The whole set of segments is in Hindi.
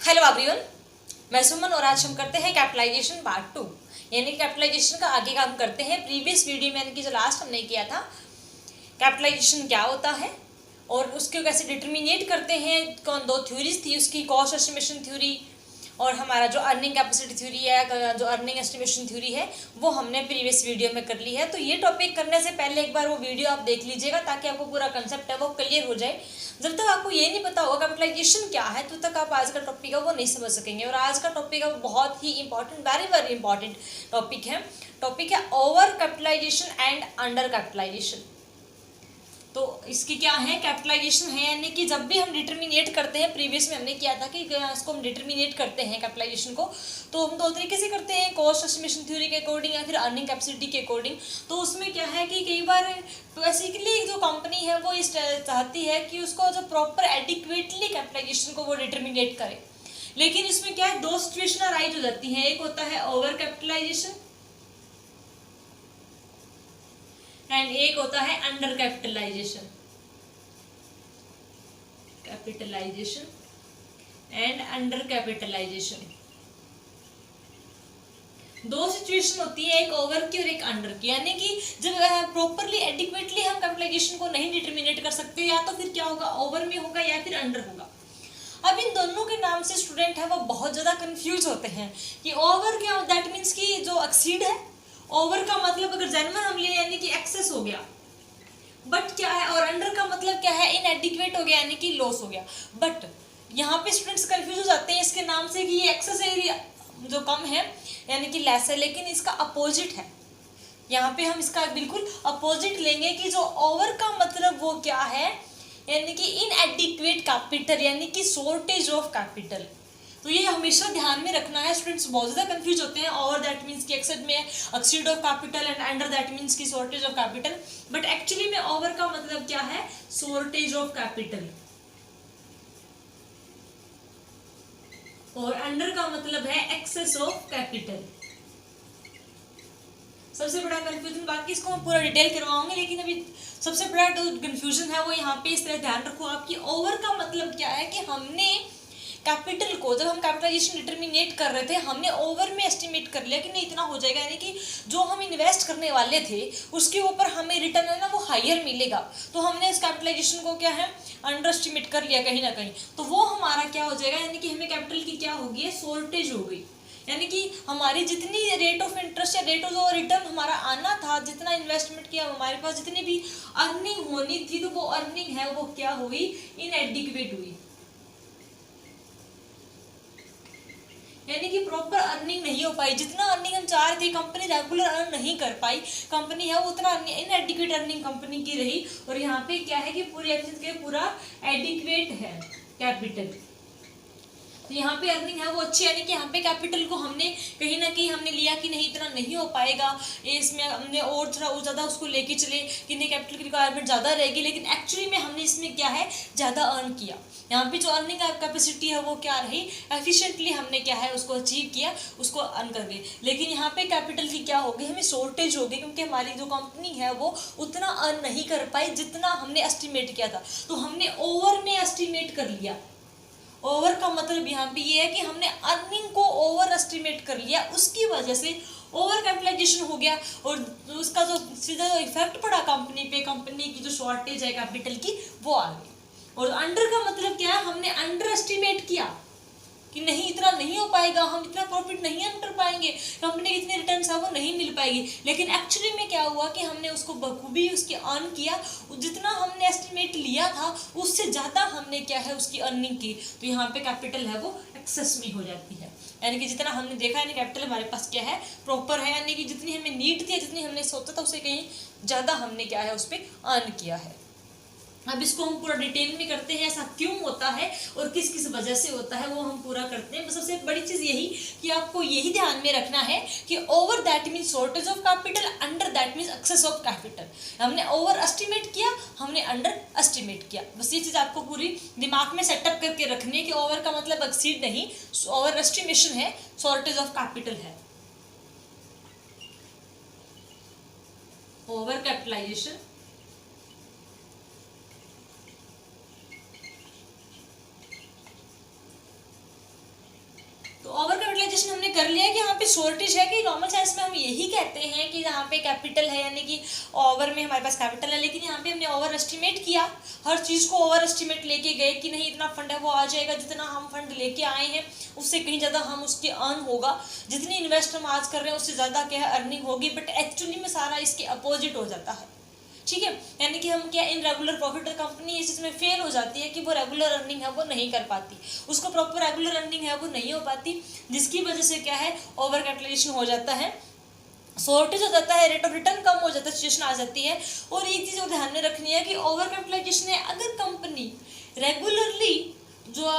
हेलो एवरीवन, मैं सुमन और आज हम करते हैं कैपिटलाइजेशन पार्ट 2 यानी कि कैपिटलाइजेशन का आगे काम करते हैं। प्रीवियस वीडियो में यानी कि जो लास्ट हमने किया था कैपिटलाइजेशन क्या होता है और उसको कैसे डिटर्मिनेट करते हैं, कौन दो थ्योरीज थी उसकी, कॉस्ट एस्टिमेशन थ्योरी और हमारा जो अर्निंग कैपेसिटी थ्योरी है, जो अर्निंग एस्टिमेशन थ्योरी है, वो हमने प्रीवियस वीडियो में कर ली है। तो ये टॉपिक करने से पहले एक बार वो वीडियो आप देख लीजिएगा ताकि आपको पूरा कंसेप्ट है वो क्लियर हो जाए। जब तक आपको ये नहीं पता होगा कैपिटलाइजेशन क्या है तब तक आप आज का टॉपिक है वो नहीं समझ सकेंगे। और आज का टॉपिक है वो बहुत ही important, very very important topic है over capitalization and under capitalization. तो इसकी क्या है, कैपिटलाइजेशन है यानी कि जब भी हम डिटर्मिनेट करते हैं, प्रीवियस में हमने किया था कि इसको हम डिटर्मिनेट करते हैं कैपिटलाइजेशन को, तो हम दो तरीके से करते हैं, कॉस्ट एस्टिमेशन थ्योरी के अकॉर्डिंग या फिर अर्निंग कैपेसिटी के अकॉर्डिंग। तो उसमें क्या है कि कई बार बेसिकली जो कंपनी है वो इस चाहती है कि उसको जो प्रॉपर एडिक्वेटली कैपिटलाइजेशन को वो डिटर्मिनेट करे, लेकिन इसमें क्या है, दो सिचुएशन अराइज हो जाती है। एक होता है ओवर कैपिटलाइजेशन एंड एक होता है under capitalisation and under capitalisation. दो सिचुएशन होती है, एक ओवर की और एक अंडर की। यानी कि जब प्रॉपरली एडिक्वेटली हम कैपिटलाइजेशन को नहीं डिटर्मिनेट कर सकते, या तो फिर क्या होगा, ओवर में होगा या फिर अंडर होगा। अब इन दोनों के नाम से स्टूडेंट है वो बहुत ज्यादा कंफ्यूज होते हैं कि ओवर क्या, दैट मीन्स कि जो एक्सीड है। ओवर का मतलब अगर जेन्युइन हम ले यानी कि एक्सेस हो गया, बट क्या है, और अंडर का मतलब क्या है, इनएडिक्वेट हो गया यानी कि लॉस हो गया। बट यहाँ पे स्टूडेंट्स कंफ्यूज हो जाते हैं इसके नाम से कि ये एक्सेस एरिया जो कम है यानी कि लेस है, लेकिन इसका अपोजिट है। यहाँ पे हम इसका बिल्कुल अपोजिट लेंगे कि जो ओवर का मतलब वो क्या है, यानी कि इनएडिक्वेट कैपिटल यानी कि शॉर्टेज ऑफ कैपिटल। तो ये हमेशा ध्यान में रखना है। स्टूडेंट्स बहुत ज्यादा कंफ्यूज होते हैं, ओवर दैट मीन्स कि एक्सेस में exceed of capital and under that means की shortage of capital. But actually में ओवर का मतलब क्या है, शॉर्टेज ऑफ कैपिटल, और अंडर का मतलब है एक्सेस ऑफ कैपिटल। सबसे बड़ा कंफ्यूजन, बाकी इसको हम पूरा डिटेल करवाऊंगे, लेकिन अभी सबसे बड़ा जो कंफ्यूजन है वो यहाँ पे इस तरह ध्यान रखो आपकी। ओवर का मतलब क्या है कि हमने कैपिटल को, जब हम कैपिटलाइजेशन डिटर्मिनेट कर रहे थे, हमने ओवर में एस्टिमेट कर लिया कि नहीं इतना हो जाएगा, यानी कि जो हम इन्वेस्ट करने वाले थे उसके ऊपर हमें रिटर्न है ना वो हायर मिलेगा। तो हमने इस कैपिटलाइजेशन को क्या है, अंडर एस्टिमेट कर लिया कहीं ना कहीं। तो वो हमारा क्या हो जाएगा, यानी कि हमें कैपिटल की क्या होगी, शॉर्टेज हो गई। यानी कि हमारी जितनी रेट ऑफ इंटरेस्ट या रेट ऑफ रिटर्न हमारा आना था, जितना इन्वेस्टमेंट किया हमारे पास, जितनी भी अर्निंग होनी थी, तो वो अर्निंग है वो क्या हुई, इनएडिक्वेट हुई। यानी कि प्रॉपर अर्निंग नहीं हो पाई। जितना अर्निंग हम चाह रहे थे, कंपनी रेगुलर अर्न नहीं कर पाई, कंपनी है वो उतना इनएडिक्वेट अर्निंग कंपनी की रही। और यहाँ पे क्या है कि पूरा एडिक्वेट है कैपिटल। तो यहाँ पे अर्निंग है वो अच्छी, यानी कि यहाँ पे कैपिटल को हमने कहीं ना कहीं हमने लिया कि नहीं इतना नहीं हो पाएगा, इसमें हमने और थोड़ा और ज़्यादा उसको लेके चले कि नहीं कैपिटल की रिक्वायरमेंट ज़्यादा रहेगी, लेकिन एक्चुअली में हमने इसमें क्या है, ज़्यादा अर्न किया। यहाँ पे जो अर्निंग कैपेसिटी है वो क्या रही, एफिशिएंटली हमने क्या है उसको अचीव किया, उसको अर्न कर गए। लेकिन यहाँ पे कैपिटल की क्या होगी, हमें शॉर्टेज होगी, क्योंकि हमारी जो कंपनी है वो उतना अर्न नहीं कर पाई जितना हमने एस्टिमेट किया था। तो हमने ओवर में एस्टिमेट कर लिया। ओवर का मतलब यहाँ पे ये है कि हमने अर्निंग को ओवर एस्टिमेट कर लिया, उसकी वजह से ओवर कैपिटलाइजेशन हो गया, और उसका जो सीधा जो इफेक्ट पड़ा कंपनी पे, कंपनी की जो शॉर्टेज है कैपिटल की वो आ गई। और अंडर का मतलब क्या है, हमने अंडर एस्टिमेट किया कि नहीं इतना नहीं हो पाएगा, हम इतना प्रॉफिट नहीं अर्न कर पाएंगे, कंपनी की इतनी रिटर्न्स है वो नहीं मिल पाएगी। लेकिन एक्चुअली में क्या हुआ कि हमने उसको बखूबी उसकी अर्न किया, जितना हमने एस्टिमेट लिया था उससे ज़्यादा हमने क्या है उसकी अर्निंग की। तो यहाँ पे कैपिटल है वो एक्सेस में हो जाती है, यानी कि जितना हमने देखा है कैपिटल हमारे पास क्या है, प्रॉपर है, यानी कि जितनी हमें नीड थी, जितनी हमने सोचा था उससे कहीं ज़्यादा हमने क्या है उस पर अर्न किया है। अब इसको हम पूरा डिटेल में करते हैं, ऐसा क्यों होता है और किस किस वजह से होता है वो हम पूरा करते हैं। सबसे बड़ी चीज यही कि आपको यही ध्यान में रखना है कि over that means shortage of capital, under that means excess of capital. हमने ओवर एस्टिमेट किया, हमने अंडर एस्टिमेट किया, बस ये चीज आपको पूरी दिमाग में सेटअप करके रखनी है कि ओवर का मतलब एक्सीड नहीं, ओवर एस्टिमेशन है, शॉर्टेज ऑफ कैपिटल है। ओवर कैपिटलाइजेशन पे शॉर्टेज है कि नॉर्मल साइंस में हम यही कहते हैं कि यहाँ पे कैपिटल है, यानी कि ओवर में हमारे पास कैपिटल है, लेकिन यहाँ पे हमने ओवर एस्टिमेट किया, हर चीज़ को ओवर एस्टिमेट लेके गए कि नहीं इतना फंड है वो आ जाएगा, जितना हम फंड लेके आए हैं उससे कहीं ज़्यादा हम उसके अर्न होगा, जितनी इन्वेस्ट हम आज कर रहे हैं उससे ज़्यादा क्या है अर्निंग होगी, बट एक्चुअली में सारा इसके अपोजिट हो जाता है। ठीक है, यानी कि हम क्या इन रेगुलर प्रॉफिट कंपनी इस चीज़ में फेल हो जाती है कि वो रेगुलर अर्निंग है वो नहीं कर पाती, उसको प्रॉपर रेगुलर अर्निंग है वो नहीं हो पाती, जिसकी वजह से क्या है ओवर कैपिटलाइजेशन हो जाता है, शॉर्टेज हो जाता है, रेट ऑफ रिटर्न कम हो जाता है, सिचुएशन आ जाती है। और एक चीज़ ध्यान में रखनी है कि ओवर कैपिटलाइजेशन है अगर कंपनी रेगुलरली जो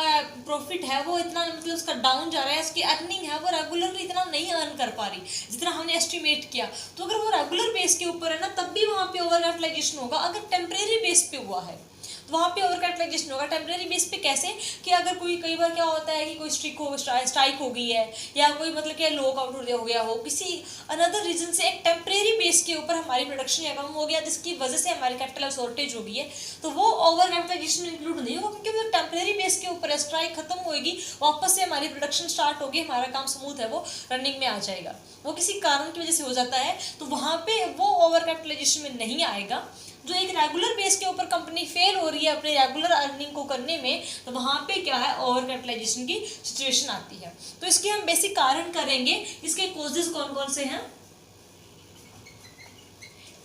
प्रॉफिट है वो इतना मतलब उसका डाउन जा रहा है, उसकी अर्निंग है वो रेगुलरली इतना नहीं अर्न कर पा रही जितना हमने एस्टिमेट किया, तो अगर वो रेगुलर बेस के ऊपर है ना तब भी वहाँ पे ओवर कैपिटलाइजेशन होगा। अगर टेम्परेरी बेस पे हुआ है तो वहाँ पे ओवर कैपिटलाइजेशन होगा। टेम्परेरी बेस पे कैसे कि अगर कोई कई बार क्या होता है कि कोई स्ट्राइक हो गई है या कोई मतलब क्या लॉकआउट हो गया हो, किसी अनदर रीजन से एक टेम्परेरी बेस के ऊपर हमारी प्रोडक्शन या कम हो गया जिसकी वजह से हमारी कैपिटल शॉर्टेज हो गई है, तो वो ओवर कैपिटलाइजेशन में इंक्लूड नहीं होगा, क्योंकि वो टेम्परेरी बेस के ऊपर है, स्ट्राइक खत्म होगी, वापस से हमारी प्रोडक्शन स्टार्ट होगी, हमारा काम स्मूथ है वो रनिंग में आ जाएगा। वो किसी कारण की वजह से हो जाता है तो वहाँ पे वो ओवर कैपिटलाइजेशन में नहीं आएगा। जो एक रेगुलर बेस के ऊपर कंपनी फेल हो रही है अपने रेगुलर अर्निंग को करने में, तो वहाँ पे क्या है ओवर कैपिटलाइजेशन की सिचुएशन आती है। तो इसके हम बेसिक कारण करेंगे, इसके कॉजेज कौन कौन से हैं,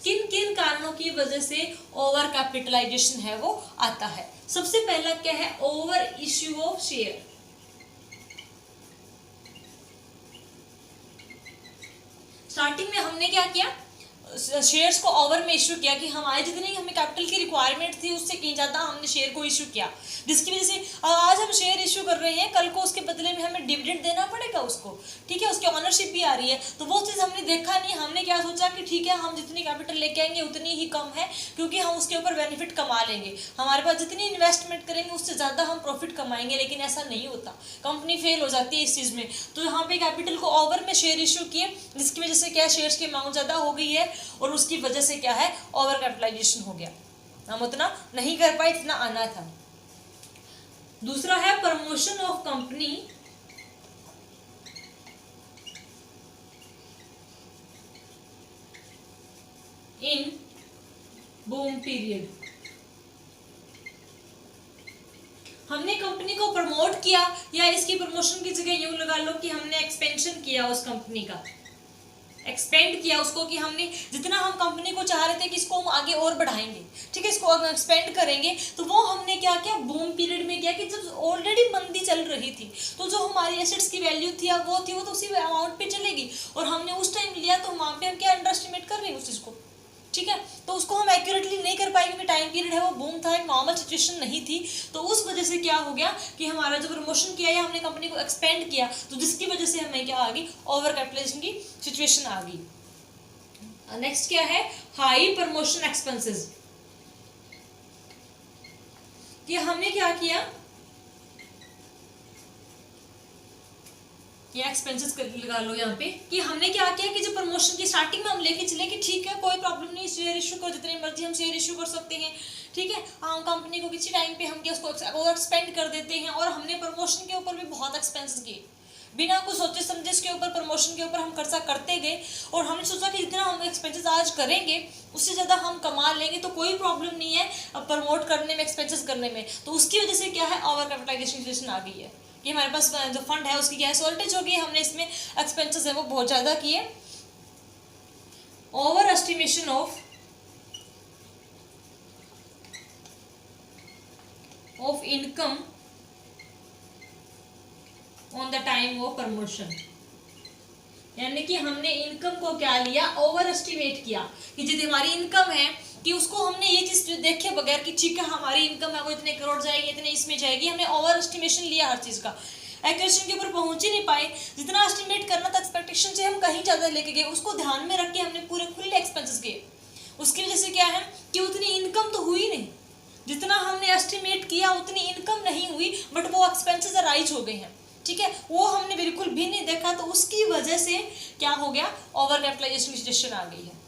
किन किन कारणों की वजह से ओवर कैपिटलाइजेशन है वो आता है। सबसे पहला क्या है, over issue of share. Starting में हमने क्या किया, शेयर्स को ओवर में इशू किया कि हमारे जितनी हमें कैपिटल की रिक्वायरमेंट थी उससे कहीं ज़्यादा हमने शेयर को इशू किया, जिसकी वजह से आज हम शेयर इशू कर रहे हैं, कल को उसके बदले में हमें डिविडेंड देना पड़ेगा उसको, ठीक है, उसकी ऑनरशिप भी आ रही है। तो वो चीज़ हमने देखा नहीं, हमने क्या सोचा कि ठीक है हम जितनी कैपिटल लेके आएंगे उतनी ही कम है, क्योंकि हम उसके ऊपर बेनिफिट कमा लेंगे, हमारे पास जितनी इन्वेस्टमेंट करेंगे उससे ज़्यादा हम प्रॉफिट कमाएंगे, लेकिन ऐसा नहीं होता, कंपनी फेल हो जाती है इस चीज़ में। तो यहाँ पे कैपिटल को ओवर में शेयर इशू किए, जिसकी वजह से क्या शेयर्स की अमाउंट ज़्यादा हो गई है और उसकी वजह से क्या है ओवर कैपिटलाइजेशन हो गया, हम उतना नहीं कर पाए जितना आना था। दूसरा है promotion of company in boom period. हमने कंपनी को प्रमोट किया, या इसकी प्रमोशन की जगह यूं लगा लो कि हमने एक्सपेंशन किया उस कंपनी का, एक्सपेंड किया उसको, कि हमने जितना हम कंपनी को चाह रहे थे कि इसको हम आगे और बढ़ाएंगे, ठीक है, इसको एक्सपेंड करेंगे, तो वो हमने क्या किया बूम पीरियड में किया कि जब ऑलरेडी मंदी चल रही थी तो जो हमारी एसेट्स की वैल्यू थी वो तो उसी अमाउंट पे चलेगी, और हमने उस टाइम लिया तो वहाँ पे हम क्या अंडर एस्टिमेट कर रहे हैं उस चीज़ को, ठीक है, तो उसको हम एक्यूरेटली नहीं कर पाए क्योंकि टाइम पीरियड है वो बूम था, एक नॉर्मल सिचुएशन नहीं थी। तो उस वजह से क्या हो गया कि हमारा जो प्रमोशन किया या हमने कंपनी को एक्सपेंड किया, तो जिसकी वजह से हमें क्या आ गई ओवर कैपिटलाइजेशन की सिचुएशन आ गई। नेक्स्ट क्या है, हाई प्रमोशन एक्सपेंसेस। कि हमने क्या किया, या एक्सपेंसेस लगा लो यहाँ पे, कि हमने क्या किया कि जो प्रमोशन की स्टार्टिंग में हम लेके चले कि ठीक है कोई प्रॉब्लम नहीं, शेयर इशू करो जितनी मर्जी हम शेयर इशू कर सकते हैं, ठीक है, हम कंपनी को किसी टाइम पे हम क्या उसको ओवर एक्सपेंड कर देते हैं, और हमने प्रमोशन के ऊपर भी बहुत एक्सपेंसेस किए, बिना कुछ सोचे समझे इसके ऊपर प्रमोशन के ऊपर हम खर्चा करते गए, और हमने सोचा कि जितना हम एक्सपेंसेस आज करेंगे उससे ज़्यादा हम कमा लेंगे तो कोई प्रॉब्लम नहीं है अब प्रमोट करने में, एक्सपेंसेस करने में। तो उसकी वजह से क्या है ओवर कैपिटलाइजेशन सिचुएशन आ गई है कि हमारे पास जो फंड है उसकी क्या है शॉर्टेज हो गई, हमने इसमें एक्सपेंसेस है वो बहुत ज़्यादा किए। Over estimation of income on the time of promotion, यानी कि हमने इनकम को क्या लिया ओवर एस्टिमेट किया कि जितनी हमारी इनकम है कि उसको हमने ये चीज देखे बगैर कि ठीक है हमारी इनकम है वो इतने करोड़ जाएगी, इतने इसमें जाएगी, हमने ओवर एस्टिमेशन लिया हर चीज का, एक्यूरेशन के ऊपर पहुंच ही नहीं पाए, जितना एस्टिमेट करना था एक्सपेक्टेशन से हम कहीं ज्यादा लेके गए, उसको ध्यान में रख के हमने पूरे खुले एक्सपेंसेस किए, उसकी वजह से क्या है कि उतनी इनकम तो हुई नहीं, जितना हमने एस्टिमेट किया उतनी इनकम नहीं हुई, बट वो एक्सपेंसेस राइज हो गए हैं, ठीक है, वो हमने बिल्कुल भी नहीं देखा, तो उसकी वजह से क्या हो गया ओवर कैपिटलाइजेशन की सिचुएशन आ गई है।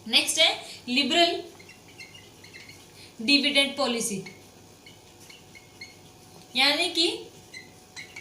नेक्स्ट है लिबरल डिविडेंड पॉलिसी, यानी कि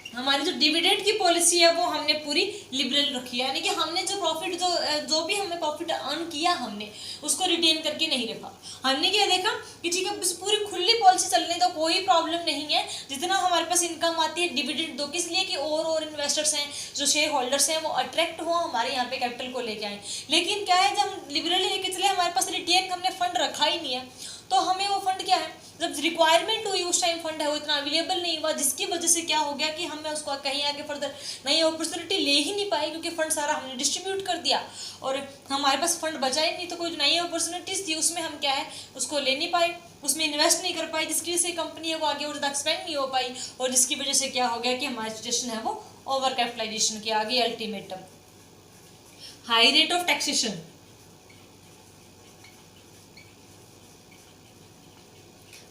हमारी जो डिविडेंड की पॉलिसी है वो हमने पूरी लिबरल रखी है, यानी कि हमने जो प्रॉफिट जो भी हमने प्रॉफिट अर्न किया हमने उसको रिटेन करके नहीं रखा। हमने क्या देखा कि ठीक है बस पूरी खुली पॉलिसी चलने दो, कोई प्रॉब्लम नहीं है, जितना हमारे पास इनकम आती है डिविडेंड दो, किस लिए कि और इन्वेस्टर्स हैं जो शेयर होल्डर्स हैं वो अट्रैक्ट हो हमारे यहाँ पे कैपिटल को लेके आए। लेकिन क्या है, जब हम लिबरली लेके चले हमारे पास रिटेन हमने फंड रखा ही नहीं है, तो हमें वो फंड क्या है, जब रिक्वायरमेंट हुई उस टाइम फंड है वो इतना अवेलेबल नहीं हुआ, जिसकी वजह से क्या हो गया कि हमें उसको कहीं आगे फर्दर नई अपॉर्चुनिटी ले ही नहीं पाई, क्योंकि फंड सारा हमने डिस्ट्रीब्यूट कर दिया और हमारे पास फंड बचा ही नहीं, तो कोई नई अपॉर्चुनिटीज थी उसमें हम क्या है उसको ले नहीं पाए, उसमें इन्वेस्ट नहीं कर पाई, जिसकी वजह से कंपनी है वो आगे और ज़्यादा एक्सपेंड नहीं हो पाई, और जिसकी वजह से क्या हो गया कि हमारी सिचुएशन है वो ओवर कैपिटलाइजेशन की आ गई ultimatum. High rate of taxation,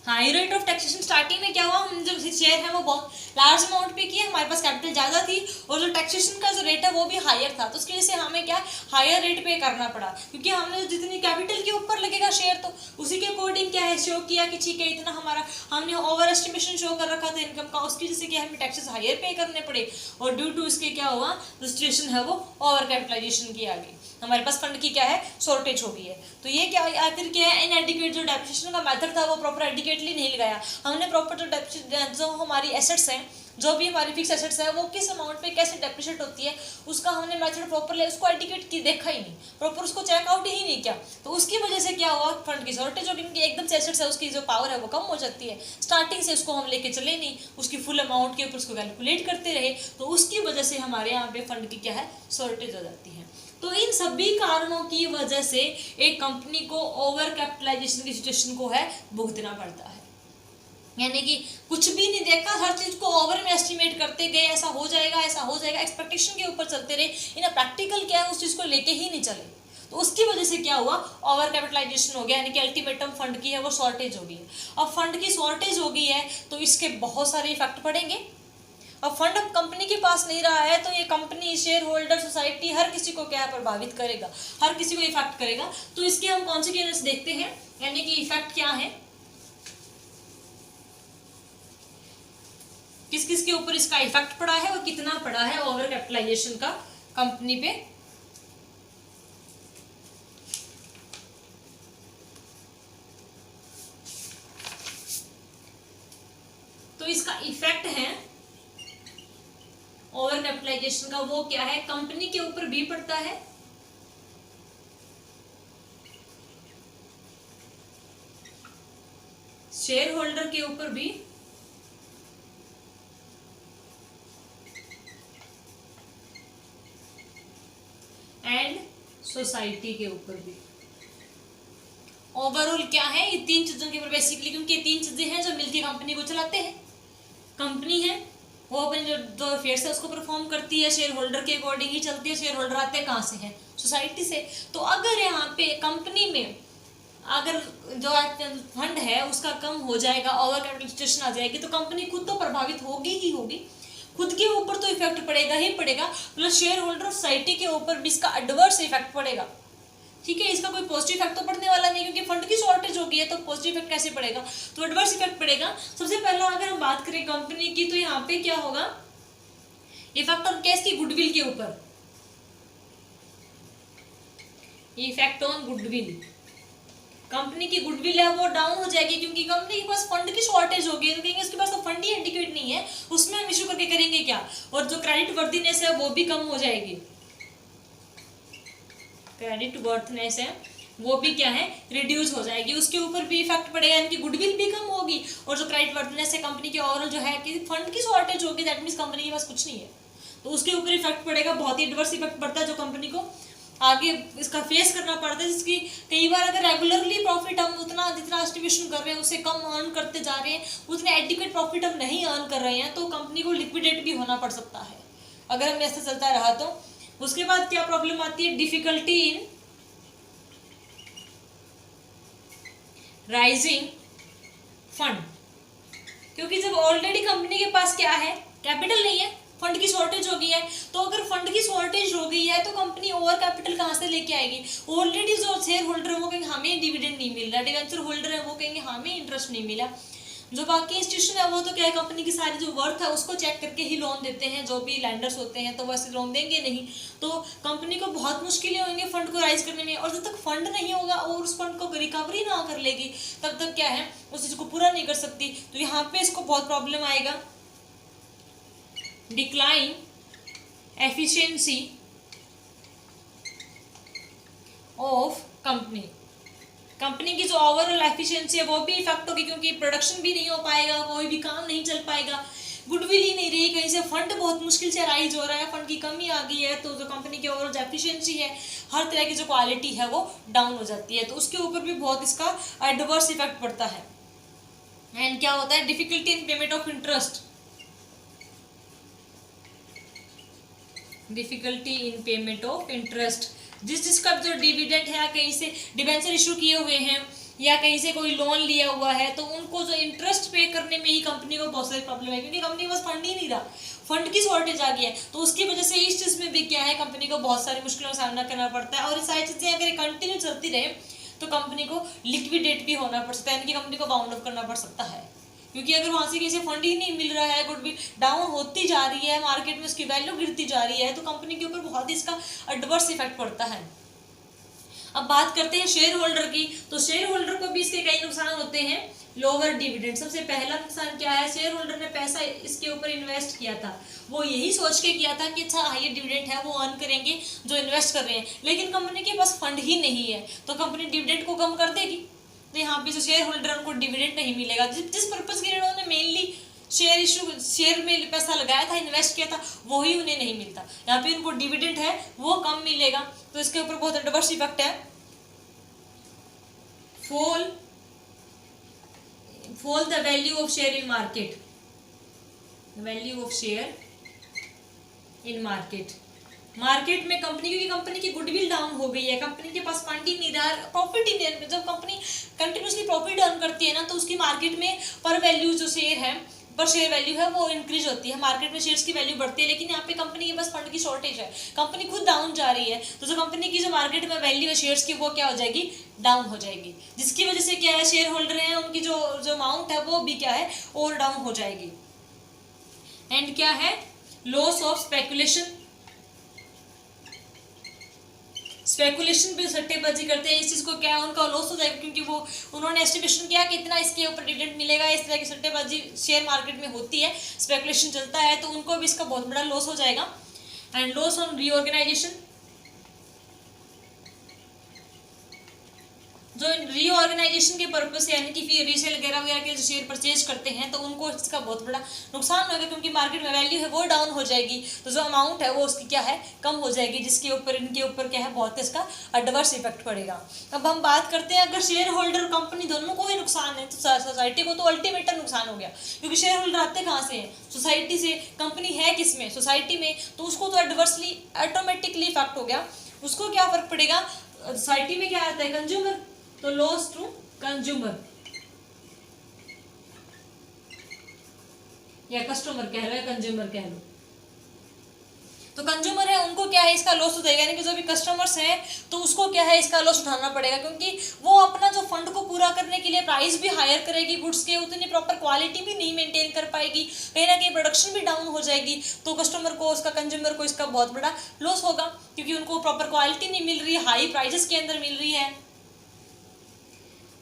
high rate of taxation starting में क्या हुआ, हम जो शेयर है वो बहुत लार्ज अमाउंट पे किए, हमारे पास कैपिटल ज़्यादा थी और जो टैक्सेशन का जो रेट है वो भी हायर था, तो उसकी वजह से हमें क्या हायर रेट पे करना पड़ा, क्योंकि हमने जितनी कैपिटल के ऊपर लगेगा शेयर तो उसी के अकॉर्डिंग क्या है शो किया कि ठीक है इतना हमारा हमने ओवर एस्टिमेशन शो कर रखा था इनकम का, उसकी वजह से क्या हमें टैक्सेस हायर पे करने पड़े और ड्यू टू इसके क्या हुआ जो सिचुएशन है वो ओवर कैपिटलाइजेशन की आ गई, हमारे पास फंड की क्या है शॉर्टेज हो गई है। तो ये क्या आखिर क्या है, इनएडिक्वेट जो डेप्रिसिएशन का मेथड था वो प्रॉपर एडिकेटली नहीं लगाया हमने, प्रॉपर जो हमारी एसेट्स हैं जो भी हमारी फिक्स एसेट्स है वो किस अमाउंट पे कैसे डेप्रिशिएट होती है उसका हमने मेथड प्रॉपरली उसको एडिकेट की देखा ही नहीं, प्रॉपर उसको चेकआउट ही नहीं किया, तो उसकी वजह से क्या हुआ फंड की शॉर्टेज हो गई, क्योंकि एकदम से एसेट्स है उसकी जो पावर है वो कम हो जाती है, स्टार्टिंग से उसको हम लेके चले नहीं उसकी फुल अमाउंट के ऊपर उसको कैलकुलेट करते रहे, तो उसकी वजह से हमारे यहाँ पे फंड की क्या है शॉर्टेज हो जाती है। तो इन सभी कारणों की वजह से एक कंपनी को ओवर कैपिटलाइजेशन की सिचुएशन को है भुगतना पड़ता है, यानी कि कुछ भी नहीं देखा, हर चीज को ओवर में एस्टिमेट करते गए, ऐसा हो जाएगा एक्सपेक्टेशन के ऊपर चलते रहे, इन्हें प्रैक्टिकल क्या है उस चीज को लेके ही नहीं चले, तो उसकी वजह से क्या हुआ ओवर कैपिटलाइजेशन हो गया, यानी कि अल्टीमेटम फंड की है वो शॉर्टेज हो गई है। अब फंड की शॉर्टेज हो गई है तो इसके बहुत सारे इफेक्ट पड़ेंगे, अब फंड अब कंपनी के पास नहीं रहा है तो ये कंपनी शेयर होल्डर सोसाइटी हर किसी को क्या प्रभावित करेगा, हर किसी को इफेक्ट करेगा, तो इसके हम कॉन्सिक्वेंस देखते हैं, यानी कि इफेक्ट क्या है, किस किस के ऊपर इसका इफेक्ट पड़ा है और कितना पड़ा है ओवर कैपिटलाइजेशन का कंपनी पे। तो इसका इफेक्ट है ओवर कैपिटलाइजेशन का वो क्या है, कंपनी के ऊपर भी पड़ता है शेयर होल्डर के ऊपर भी एंड सोसाइटी के ऊपर भी। ओवरऑल क्या है ये तीन चीजों के ऊपर बेसिकली, क्योंकि ये तीन चीजें हैं जो मिलकर कंपनी को चलाते हैं, कंपनी है वो अपने जो अफेयर्स है उसको परफॉर्म करती है, शेयर होल्डर के अकॉर्डिंग ही चलती है, शेयर होल्डर आते हैं कहाँ से है सोसाइटी से, तो अगर यहाँ पे कंपनी में अगर जो फंड है उसका कम हो जाएगा ओवर कैपिटलाइजेशन आ जाएगी तो कंपनी खुद तो प्रभावित होगी ही होगी, खुद के ऊपर तो इफेक्ट पड़ेगा ही पड़ेगा, प्लस शेयर होल्डर सोसाइटी के ऊपर भी इसका एडवर्स इफेक्ट पड़ेगा, ठीक है, इसका कोई पॉजिटिव इफेक्ट तो पड़ने वाला नहीं, क्योंकि फंड की शॉर्टेज हो गई है तो पॉजिटिव इफेक्ट कैसे पड़ेगा, तो एडवर्स इफेक्ट पड़ेगा। सबसे पहला अगर हम बात करें कंपनी की तो यहाँ पे क्या होगा इफेक्ट ऑन कैश की गुडविल के ऊपर, इफेक्ट ऑन गुडविल, कंपनी की गुडविल है वो डाउन हो जाएगी, क्योंकि कंपनी के पास फंड की शॉर्टेज होगी, तो कहेंगे उसके पास तो फंड ही इंडिकेट नहीं है, उसमें हम इशू करके करेंगे क्या, और जो क्रेडिट वर्दीनेस है वो भी कम हो जाएगी, क्रेडिट वर्थनेस है वो भी क्या है रिड्यूस हो जाएगी, उसके ऊपर भी इफेक्ट पड़ेगा, यानी कि गुडविल भी कम होगी, और जो क्रेडिट वर्थनेस है कंपनी के ओवरऑल जो है कि फंड की शॉर्टेज होगी, दैट मींस कंपनी के पास कुछ नहीं है, तो उसके ऊपर इफेक्ट पड़ेगा, बहुत ही एडवर्स इफेक्ट पड़ता है जो कंपनी को आगे इसका फेस करना पड़ता है, जिसकी कई बार अगर रेगुलरली प्रॉफिट हम उतना जितना एस्टिमेशन कर रहे हैं उससे कम अर्न करते जा रहे हैं, उतने एडिक्वेट प्रॉफिट हम नहीं अर्न कर रहे हैं, तो कंपनी को लिक्विडेट भी होना पड़ सकता है अगर हम ऐसा चलता रहा तो। उसके बाद क्या प्रॉब्लम आती है, डिफिकल्टी इन राइजिंग फंड, क्योंकि जब ऑलरेडी कंपनी के पास क्या है कैपिटल नहीं है, फंड की शॉर्टेज हो गई है, तो अगर फंड की शॉर्टेज हो गई है तो कंपनी ओवर कैपिटल कहाँ से लेके आएगी, ऑलरेडी जो शेयर होल्डर है वो कहेंगे हमें डिविडेंड नहीं मिल रहा, डिवेंचर होल्डर है वो कहेंगे हमें इंटरेस्ट नहीं मिला, जो बाकी इंस्टीट्यूशन है वो तो क्या है, कंपनी की सारी जो वर्थ है उसको चेक करके ही लोन देते हैं, जो भी लैंडर्स होते हैं, तो वैसे लोन देंगे नहीं। तो कंपनी को बहुत मुश्किलें होंगी फंड को राइज करने में, और जब तक फंड नहीं होगा और उस फंड को रिकवरी ना कर लेगी तब तक क्या है उस चीज को पूरा नहीं कर सकती। तो यहाँ पे इसको बहुत प्रॉब्लम आएगा। डिक्लाइन एफिशिएंसी ऑफ कंपनी की जो ओवरऑल एफिशिएंसी है वो भी इफेक्ट होगी, क्योंकि प्रोडक्शन भी नहीं हो पाएगा, कोई भी काम नहीं चल पाएगा, गुडविल ही नहीं रही, कहीं से फंड बहुत मुश्किल से राइज हो रहा है, फंड की कमी आ गई है, तो जो कंपनी की ओवरऑल एफिशिएंसी है, हर तरह की जो क्वालिटी है वो डाउन हो जाती है। तो उसके ऊपर भी बहुत इसका एडवर्स इफेक्ट पड़ता है। एंड क्या होता है, difficulty in payment of interest, difficulty in payment of interest, जिसका जो डिविडेंड है, कहीं से डिबेंचर इशू किए हुए हैं या कहीं से कोई लोन लिया हुआ है, तो उनको जो इंटरेस्ट पे करने में ही कंपनी को बहुत सारी प्रॉब्लम है, क्योंकि कंपनी के पास फंड ही नहीं रहा, फंड की शॉर्टेज आ गई है। तो उसकी वजह से इस चीज में भी क्या है, कंपनी को बहुत सारी मुश्किलों का सामना करना पड़ता है। और ये सारी चीजें अगर कंटिन्यू चलती रहे तो कंपनी को लिक्विडेट भी होना पड़ सकता है, यानी कि कंपनी को बाउंड अप करना पड़ सकता है, क्योंकि अगर वहां से किसी फंड ही नहीं मिल रहा है, गुडविल डाउन होती जा रही है, मार्केट में उसकी वैल्यू गिरती जा रही है, तो कंपनी के ऊपर बहुत ही इसका एडवर्स इफेक्ट पड़ता है। अब बात करते हैं शेयर होल्डर की, तो शेयर होल्डर को भी इसके कई नुकसान होते हैं। लोअर डिविडेंड, सबसे पहला नुकसान क्या है, शेयर होल्डर ने पैसा इसके ऊपर इन्वेस्ट किया था, वो यही सोच के किया था कि अच्छा हाई डिविडेंड है वो अर्न करेंगे जो इन्वेस्ट कर रहे हैं, लेकिन कंपनी के पास फंड ही नहीं है, तो कंपनी डिविडेंड को कम कर देगी, तो यहाँ पे जो शेयर होल्डर उनको डिविडेंड नहीं मिलेगा। जिस पर्पज के लिए उन्होंने मेनली शेयर में पैसा लगाया था, इन्वेस्ट किया था, वो ही उन्हें नहीं मिलता, यहाँ पे उनको डिविडेंड है वो कम मिलेगा, तो इसके ऊपर बहुत एडवर्स इफेक्ट है। fall the value of share in market, value of share in market, market में कंपनी, क्योंकि कंपनी की गुडविल डाउन हो गई है, कंपनी के पास फंड ही नहीं रहा, प्रॉफिट ही नहीं, जब कंपनी कंटिन्यूसली प्रॉफिट अर्न करती है ना, तो उसकी मार्केट में पर वैल्यू जो शेयर है, पर शेयर वैल्यू है वो इंक्रीज होती है, मार्केट में शेयर्स की वैल्यू बढ़ती है, लेकिन यहाँ पे कंपनी के पास फंड की शॉर्टेज है, कंपनी खुद डाउन जा रही है, तो जो कंपनी की जो मार्केट में वैल्यू है शेयर्स की वो क्या हो जाएगी, डाउन हो जाएगी, जिसकी वजह से क्या है, शेयर होल्डर है उनकी जो अमाउंट है वो भी क्या है और डाउन हो जाएगी। एंड क्या है, लॉस ऑफ स्पेकुलेशन, स्पेकुलेशन पे सट्टेबाजी करते हैं, इस चीज को क्या है उनका लॉस हो जाएगा, क्योंकि वो उन्होंने एस्टिमेशन किया कि इतना इसके ऊपर डिविडेंड मिलेगा, इस तरह की सट्टेबाजी शेयर मार्केट में होती है, स्पेकुलेशन चलता है, तो उनको भी इसका बहुत बड़ा लॉस हो जाएगा। एंड लॉस ऑन रीऑर्गेनाइजेशन, जो रीऑर्गेनाइजेशन के पर्पज से, यानी कि फिर रीसेल वगैरह के जो शेयर परचेज करते हैं, तो उनको इसका बहुत बड़ा नुकसान होगा, क्योंकि मार्केट में वैल्यू है वो डाउन हो जाएगी, तो जो अमाउंट है वो उसकी क्या है कम हो जाएगी, जिसके ऊपर इनके ऊपर क्या है बहुत इसका एडवर्स इफेक्ट पड़ेगा। अब हम बात करते हैं, अगर शेयर होल्डर कंपनी दोनों को ही नुकसान है, तो सोसाइटी को तो अल्टीमेट नुकसान हो गया, क्योंकि शेयर होल्डर आते कहाँ से हैं, सोसाइटी से, कंपनी है किसमें, सोसाइटी में, तो उसको तो एडवर्सली ऑटोमेटिकली इफेक्ट हो गया। उसको क्या फर्क पड़ेगा, सोसाइटी में क्या आता है, कंज्यूमर, तो लॉस टू कंज्यूमर या कस्टमर कह लो या कंज्यूमर कह लो, तो कंज्यूमर है उनको क्या है इसका लॉस हो जाएगा, यानी कि जो भी कस्टमर्स हैं तो उसको क्या है इसका लॉस उठाना पड़ेगा, क्योंकि वो अपना जो फंड को पूरा करने के लिए प्राइस भी हायर करेगी गुड्स के, उतनी प्रॉपर क्वालिटी भी नहीं मेंटेन कर पाएगी, कहीं ना कहीं प्रोडक्शन भी डाउन हो जाएगी, तो कस्टमर को, उसका कंज्यूमर को इसका बहुत बड़ा लॉस होगा, क्योंकि उनको प्रॉपर क्वालिटी नहीं मिल रही है, हाई प्राइजेस के अंदर मिल रही है।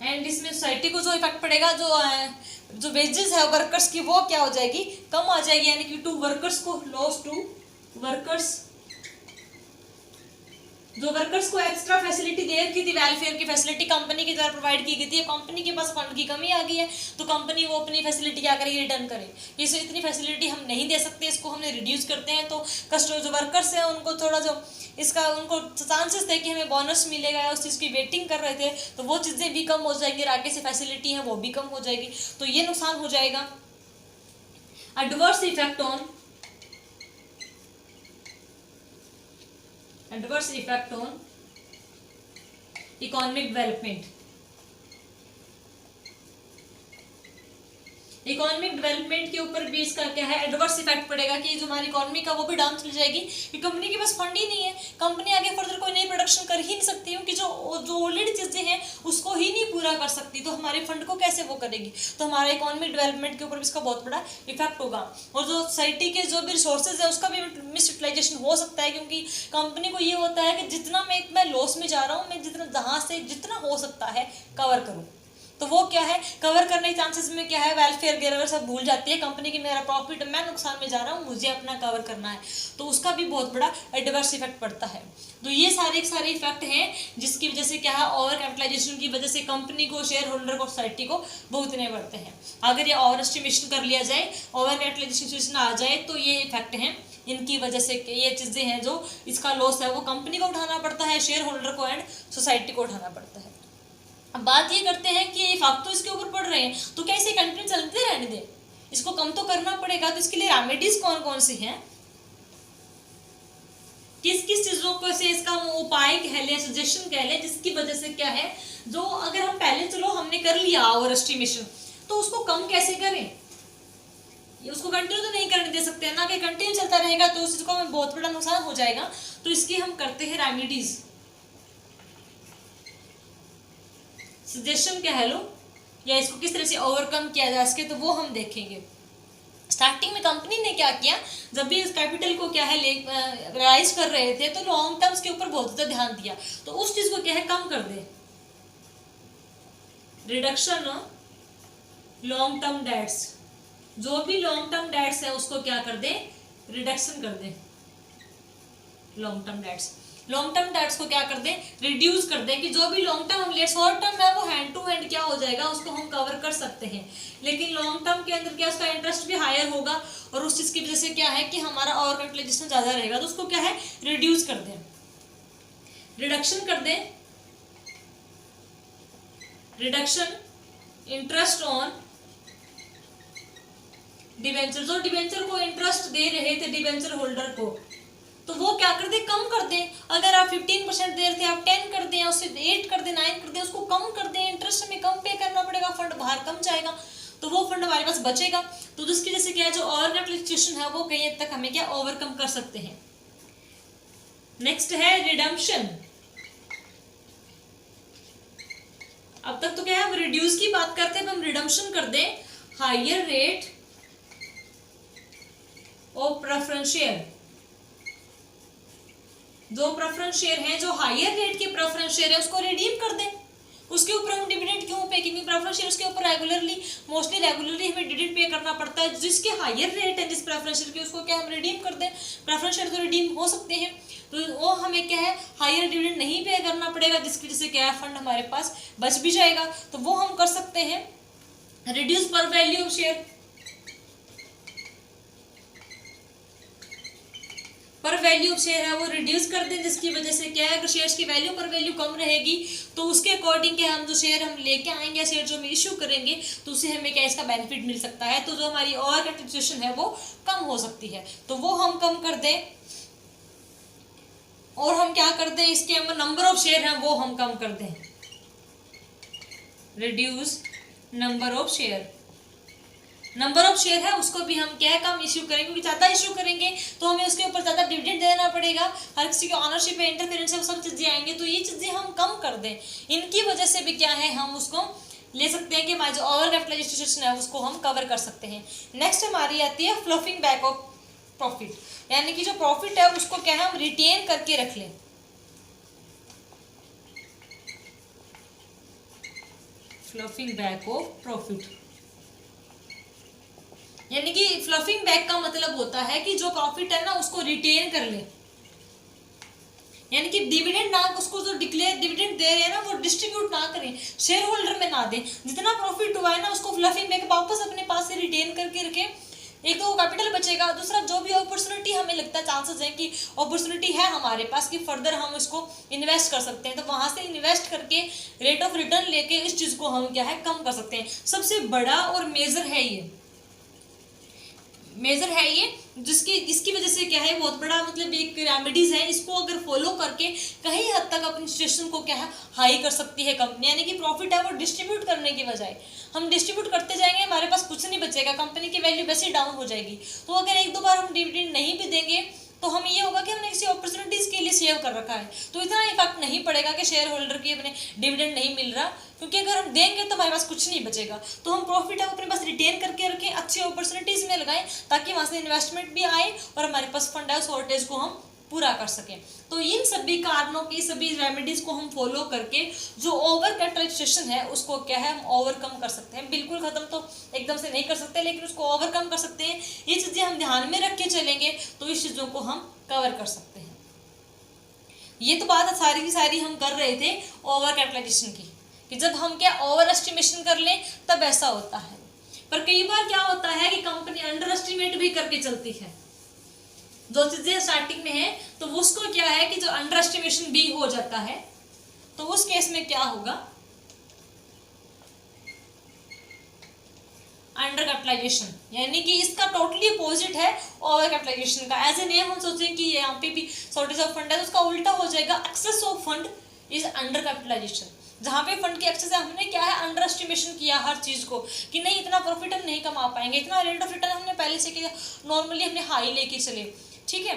एंड इसमें सोसाइटी को जो इफेक्ट पड़ेगा, जो वेजेस है वर्कर्स की वो क्या हो जाएगी, कम आ जाएगी, यानी कि टू वर्कर्स को लॉस टू वर्कर्स, जो वर्कर्स को एक्स्ट्रा फैसिलिटी दे रखी थी, वेलफेयर की फैसिलिटी कंपनी की द्वारा प्रोवाइड की गई थी, कंपनी के पास फंड की कमी आ गई है, तो कंपनी वो अपनी फैसिलिटी क्या करेगी, रिटर्न करे, इसे इतनी फैसिलिटी हम नहीं दे सकते, इसको हमने रिड्यूस करते हैं, तो कस्टमर जो वर्कर्स हैं उनको थोड़ा जो इसका उनको चांसेस थे कि हमें बोनस मिलेगा या उस चीज़ की वेटिंग कर रहे थे, तो वो चीज़ें भी कम हो जाएंगी, आगे से फैसिलिटी है वो भी कम हो जाएगी, तो ये नुकसान हो जाएगा। Adverse effect on economic development, economic development के ऊपर भी इसका क्या है एडवर्स इफेक्ट पड़ेगा, कि जो हमारी इकोनॉमी का वो भी डाउन चली जाएगी, कि कंपनी के पास फंड ही नहीं है, कंपनी आगे फर्दर कोई नई प्रोडक्शन कर ही नहीं सकती, क्योंकि जो ऑलरेडी चीजें हैं उसको ही नहीं पूरा पूरा कर सकती, तो हमारे फंड को कैसे वो करेगी, तो हमारे इकोनॉमिक डेवलपमेंट के ऊपर भी इसका बहुत बड़ा इफेक्ट होगा। और जो सोसाइटी के जो भी रिसोर्सेज है उसका भी मिस यूटिलाइजेशन हो सकता है, क्योंकि कंपनी को ये होता है कि जितना मैं लॉस में जा रहा हूँ, मैं जहाँ से जितना हो सकता है कवर करूँ, तो वो क्या है, कवर करने के चांसेस में क्या है, वेलफेयर वगैरह सब भूल जाती है कंपनी की, मेरा प्रॉफिट, मैं नुकसान में जा रहा हूँ, मुझे अपना कवर करना है, तो उसका भी बहुत बड़ा एडवर्स इफेक्ट पड़ता है। तो ये सारे इफेक्ट हैं जिसकी वजह से क्या है, ओवर कैपिटलाइजेशन की वजह से कंपनी को, शेयर होल्डर को, सोसाइटी को भुगतने पड़ते हैं। अगर ये ओवर एस्टिमेशन कर लिया जाए, ओवर कैपिटलाइजेशन सिचुएशन आ जाए, तो ये इफेक्ट हैं, इनकी वजह से ये चीज़ें हैं जो इसका लॉस है वो कंपनी को उठाना पड़ता है, शेयर होल्डर को एंड सोसाइटी को उठाना पड़ता है। अब बात ये करते हैं कि इफेक्ट तो इसके ऊपर पड़ रहे हैं, तो क्या इसे कंटिन्यू चलते रहने दें, इसको कम तो करना पड़ेगा। तो इसके लिए रेमेडीज कौन कौन सी हैं, किस किस चीजों को से इसका हम उपाय कह लें, सजेशन कह लें, जिसकी वजह से क्या है, जो अगर हम पहले चलो हमने कर लिया ओवर एस्टिमेशन, तो उसको कम कैसे करें, उसको कंटिन्यू तो नहीं करने दे सकते ना, कि कंटिन्यू चलता रहेगा तो उस चीज को हमें बहुत बड़ा नुकसान हो जाएगा। तो इसकी हम करते हैं रेमेडीज, सजेशन कह लो, या इसको किस तरह से ओवरकम किया जा सके, तो वो हम देखेंगे। स्टार्टिंग में कंपनी ने क्या किया, जब भी इस कैपिटल को क्या है राइज कर रहे थे, तो लॉन्ग टर्म्स के ऊपर बहुत ज्यादा ध्यान दिया, तो उस चीज को क्या है कम कर दे, रिडक्शन लॉन्ग टर्म डेट्स, जो भी लॉन्ग टर्म डेट्स है उसको क्या कर दे, रिडक्शन कर दे, लॉन्ग टर्म डेट्स को क्या कर दे, रिड्यूस कर दे, कि जो भी लॉन्ग टर्म शॉर्ट टर्म है वो हैंड टू हैंड क्या हो जाएगा, उसको हम कवर कर सकते हैं, लेकिन लॉन्ग टर्म के अंदर क्या उसका इंटरेस्ट भी हायर होगा, और उस चीज की वजह से क्या है कि हमारा ओवर कैपिटलाइजेशन ज्यादा रहेगा, तो उसको क्या है रिड्यूस कर दे, रिडक्शन कर दे, रिडक्शन इंटरेस्ट ऑन डिबेंचर, जो डिबेंचर को इंटरेस्ट दे रहे थे डिबेंचर होल्डर को, तो वो क्या कर दे, कम कर दे, अगर आप 15% दे रहे थे आप 10 कर दें, उससे 8 कर दे, 9 कर दे, उसको कम कर दे, इंटरेस्ट हमें कम पे करना पड़ेगा, फंड बाहर कम जाएगा, तो वो फंड हमारे पास बचेगा, तो जिसकी वजह से क्या है, जो ओवर कैपिटलाइजेशन है वो कहीं हद तक हमें क्या ओवरकम कर सकते हैं। नेक्स्ट है रिडम्पशन। अब तक तो क्या है हम रिड्यूस की बात करते हैं, अब हम रिडम्पशन कर दें, higher rate of preference share, जो प्रेफरेंस शेयर है, जो हायर रेट के प्रेफरेंस शेयर है उसको रिडीम कर दें, उसके ऊपर हम डिविडेंड क्यों पे, क्योंकि प्रेफरेंस शेयर उसके ऊपर मोस्टली रेगुलरली हमें डिविडेंड पे करना पड़ता है, जिसके हायर रेट है जिस प्रेफरेंस शेयर के, उसको क्या हम रिडीम कर दें, प्रेफरेंस शेयर तो रिडीम हो सकते हैं, तो वो हमें क्या है हायर डिविडेंड नहीं पे करना पड़ेगा, जिसकी वजह से क्या है फंड हमारे पास बच भी जाएगा, तो वो हम कर सकते हैं। रिड्यूस पर वैल्यू ऑफ शेयर, पर वैल्यू ऑफ शेयर है वो रिड्यूस कर दें, जिसकी वजह से क्या है अगर शेयर्स की वैल्यू पर वैल्यू कम रहेगी, तो उसके अकॉर्डिंग क्या हम जो शेयर हम लेके आएंगे, शेयर जो हम इश्यू करेंगे, तो उससे हमें क्या इसका बेनिफिट मिल सकता है, तो जो हमारी ओवर कैपिटलाइजेशन है वो कम हो सकती है, तो वो हम कम कर दें। और हम क्या कर दें, इसके नंबर ऑफ शेयर है वो हम कम कर दें, reduce number of share, number of share है उसको भी हम क्या है कम इश्यू करेंगे, क्योंकि ज्यादा इश्यू करेंगे तो हमें उसके ऊपर ज्यादा डिविडेंड देना पड़ेगा, हर किसी की ऑनरशिप है, इंटरफेरेंस है, सब चीजें आएंगी, तो ये चीजें हम कम कर दें, इनकी वजह से भी क्या है हम उसको ले सकते हैं कि हमारी जो ओवर कैपिटलाइजेशन है उसको हम कवर कर सकते हैं। नेक्स्ट हमारी आती है फ्लफिंग बैक ऑफ प्रॉफिट, यानी कि जो प्रॉफिट है उसको क्या है हम रिटेन करके रख लें, फ्लफिंग बैक ऑफ प्रॉफिट, यानी कि फ्लफिंग बैक का मतलब होता है कि जो प्रॉफिट है ना उसको रिटेन कर ले, यानी कि डिविडेंड ना, उसको जो डिक्लेयर डिविडेंड दे रहे हैं ना वो डिस्ट्रीब्यूट ना करें, शेयर होल्डर में ना दें, जितना प्रॉफिट हुआ है ना उसको फ्लफिंग बैक वापस अपने पास से रिटेन करके रखें, एक तो कैपिटल बचेगा, दूसरा जो भी अपॉर्चुनिटी हमें लगता है चांसेस है कि अपॉर्चुनिटी है हमारे पास कि फर्दर हम इसको इन्वेस्ट कर सकते हैं, तो वहां से इन्वेस्ट करके रेट ऑफ रिटर्न लेके इस चीज को हम क्या है कम कर सकते हैं। सबसे बड़ा और मेजर है ये जिसकी वजह से क्या है बहुत बड़ा मतलब एक रेमेडीज है, इसको अगर फॉलो करके कहीं हद तक अपनी सिचुएशन को क्या है हाई कर सकती है कंपनी, यानी कि प्रॉफिट है वो डिस्ट्रीब्यूट करने की बजाय हम डिस्ट्रीब्यूट करते जाएंगे, हमारे पास कुछ नहीं बचेगा, कंपनी की वैल्यू वैसे डाउन हो जाएगी। तो अगर एक दो बार हम डिविडेंड नहीं भी देंगे तो हमें ये होगा कि हमने किसी अपॉर्चुनिटीज के लिए सेव कर रखा है, तो इतना इफेक्ट नहीं पड़ेगा कि शेयर होल्डर की अपने डिविडेंड नहीं मिल रहा, क्योंकि अगर हम देंगे तो हमारे पास कुछ नहीं बचेगा। तो हम प्रॉफिट है अपने पास रिटेन करके रखें, अच्छी अपॉर्चुनिटीज में लगाएं, ताकि वहां से इन्वेस्टमेंट भी आए और हमारे पास फंड है शॉर्टेज को हम पूरा कर सकें। तो इन सभी कारणों की, सभी रेमेडीज को हम फॉलो करके जो ओवर कैपिटलाइजेशन है उसको क्या है हम ओवरकम कर सकते हैं। बिल्कुल खत्म तो एकदम से नहीं कर सकते, लेकिन उसको ओवरकम कर सकते हैं। ये चीजें हम ध्यान में रख के चलेंगे तो इस चीजों को हम कवर कर सकते हैं। ये तो बात सारी की सारी हम कर रहे थे ओवर कैपिटलाइजेशन की, कि जब हम क्या ओवर एस्टिमेशन कर लें तब ऐसा होता है। पर कई बार क्या होता है कि कंपनी अंडर एस्टिमेट भी करके चलती है। जो चीजें स्टार्टिंग में है तो उसको क्या है कि जो अंडर एस्टिमेशन भी हो जाता है, तो उस केस में क्या होगा, अंडर कैपिटलाइजेशन, यानी कि इसका टोटली अपोजिट है ओवर कैपिटलाइजेशन का। एज ए नेम हम सोचें कि यहाँ पे भी शॉर्टेज ऑफ फंड है, तो उसका उल्टा हो जाएगा excess of fund is under capitalisation. जहाँ पे फंड की एक्सेस है, हमने क्या है अंडर एस्टिमेशन किया हर चीज को कि नहीं इतना प्रॉफिट हम नहीं कमा पाएंगे, इतना रेट ऑफ रिटर्न हमने पहले से किया, नॉर्मली हमने हाई लेके चले, ठीक है।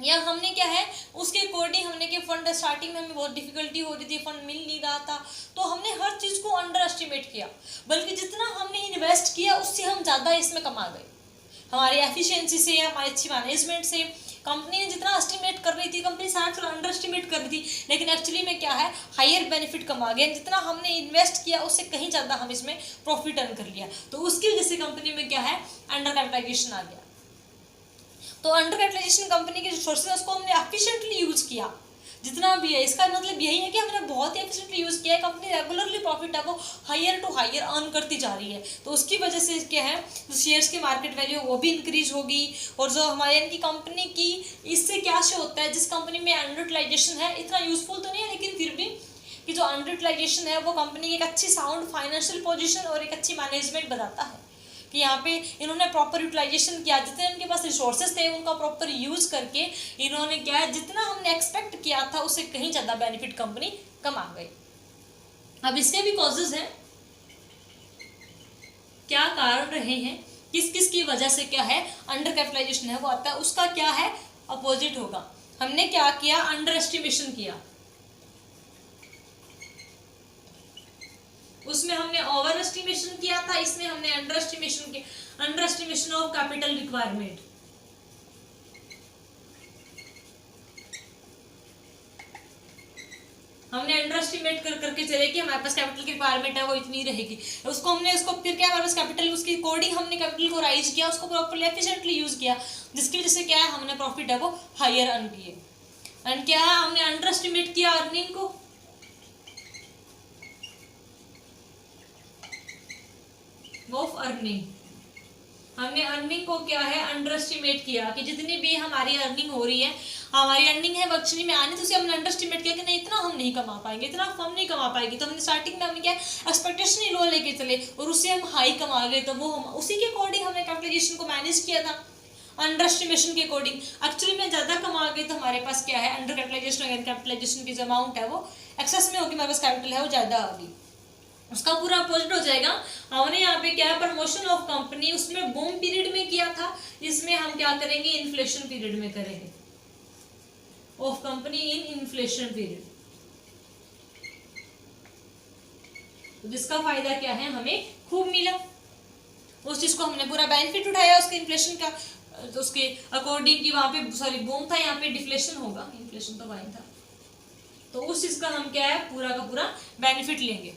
या हमने क्या है उसके अकॉर्डिंग हमने कि फंड स्टार्टिंग में हमें बहुत डिफिकल्टी हो रही थी, फंड मिल नहीं रहा था, तो हमने हर चीज को अंडर एस्टिमेट किया, बल्कि जितना हमने इन्वेस्ट किया उससे हम ज्यादा इसमें कमा गए। हमारी एफिशिएंसी से, हमारी अच्छी मैनेजमेंट से कंपनी ने जितना एस्टिमेट कर रही थी, कंपनी साथ अंडर एस्टिमेट कर रही थी, लेकिन एक्चुअली में क्या है हायर बेनिफिट कमा गया। जितना हमने इन्वेस्ट किया उससे कहीं ज्यादा हम इसमें प्रॉफिट अर्न कर लिया, तो उसकी वजह से कंपनी में क्या है अंडर कैपिटलाइजेशन आ गया। तो अंडर कैपिटलाइजेशन कंपनी के रिसोर्सेज उसको हमने एफिशिएंटली यूज किया जितना भी है। इसका मतलब यही है कि हमने बहुत ही एफिशिएंटली यूज किया है, कंपनी रेगुलरली प्रॉफिट है वो हायर टू हायर अर्न करती जा रही है, तो उसकी वजह से क्या है जो शेयर्स की मार्केट वैल्यू वो भी इंक्रीज होगी। और जो हमारे यानी कि कंपनी की इससे क्या से होता है, जिस कंपनी में अंडर यूटिलाइजेशन है, इतना यूजफुल तो नहीं है लेकिन फिर भी कि जो अंडर यूटिलाइजेशन है वो कंपनी की एक अच्छी साउंड फाइनेंशियल पोजीशन और एक अच्छी मैनेजमेंट बताता है कि यहाँ पे इन्होंने प्रॉपर यूटिलाइजेशन किया, जितने इनके पास रिसोर्सेज थे उनका प्रॉपर यूज करके इन्होंने क्या है जितना हमने एक्सपेक्ट किया था उससे कहीं ज़्यादा बेनिफिट कंपनी कमा गई। अब इसके भी कॉजेज हैं, क्या कारण रहे हैं, किस किस की वजह से क्या है अंडर कैपिटलाइजेशन है वो आता है, उसका क्या है अपोजिट होगा। हमने क्या किया अंडर एस्टिमेशन किया, उसमें हमने ओवर एस्टिमेशन किया था, इसमें हमने अंडर एस्टिमेशन किया, under estimation of capital requirement. हमने अंडर एस्टिमेट करके चले कि हमारे पास कैपिटल की रिक्वायरमेंट है वो इतनी रहेगी, उसको हमने उसको फिर क्या हमारे पास कैपिटल उसकी अकॉर्डिंग हमने कैपिटल को राइज किया, उसको प्रॉपर्ली एफिशिएंटली यूज किया, जिसकी वजह से क्या है हमने प्रॉफिट है वो हायर अर्न किए। एंड क्या है हमने अंडर एस्टिमेट किया अर्निंग को, ऑफ अर्निंग, हमने अर्निंग को क्या है अंडर एस्टिमेट किया कि जितनी भी हमारी अर्निंग हो रही है, हमारी अर्निंग है एक्चुअली में आने, तो उसे हमने अंडर एस्टिमेट किया कि नहीं इतना हम नहीं कमा पाएंगे, इतना हम नहीं कमा पाएंगे, तो हमने स्टार्टिंग में हमने क्या एक्सपेक्टेशन ही लो लेके चले और उससे हम हाई कमा गए, तो वो हम उसी के अकॉर्डिंग हमने कैपिटलाइजेशन को मैनेज किया था अंडर एस्टिमेशन के अकॉर्डिंग। एक्चुअली में ज्यादा कमा गए तो हमारे पास क्या है अंडर कैपिटलाइजेशन, कैपिटलाइजेशन की जो अमाउंट है वो एक्सेस में होगी, हमारे पास कैपिटल है वो ज्यादा होगी, उसका पूरा अपोजिट हो जाएगा। हमने यहाँ पे क्या है प्रमोशन ऑफ कंपनी उसमें बूम पीरियड में किया था, इसमें हम क्या करेंगे इन्फ्लेशन पीरियड में करेंगे, of company in inflation period. तो जिसका फायदा क्या है हमें खूब मिला, उस चीज को हमने पूरा बेनिफिट उठाया उसके इन्फ्लेशन का, तो उसके अकॉर्डिंग की वहां पे सॉरी बूम था, यहाँ पे डिफ्लेशन होगा, इन्फ्लेशन तो वाइन था, तो उस चीज का हम क्या है पूरा का पूरा बेनिफिट लेंगे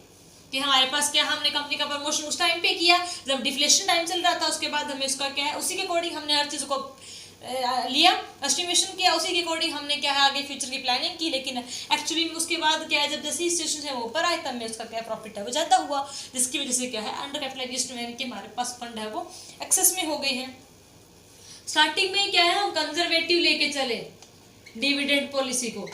कि हमारे पास क्या हमने कंपनी का प्रमोशन उस टाइम पे किया जब डिफ्लेशन टाइम चल रहा था, उसके बाद हमें उसका क्या है उसी के अकॉर्डिंग हमने हर चीज को लिया, एस्टिमेशन किया, उसी के अकॉर्डिंग हमने क्या है आगे फ्यूचर की प्लानिंग की, लेकिन एक्चुअली में उसके बाद क्या है जब जैसे सिचुएशन है वो ऊपर आए तब में उसका क्या प्रॉफिट है वो ज्यादा हुआ, जिसकी वजह से क्या है अंडर कैपिटलाइजेशन यानी कि हमारे पास फंड है वो एक्सेस में हो गए हैं। स्टार्टिंग में क्या है हम कंजर्वेटिव लेके चले डिविडेंड पॉलिसी को,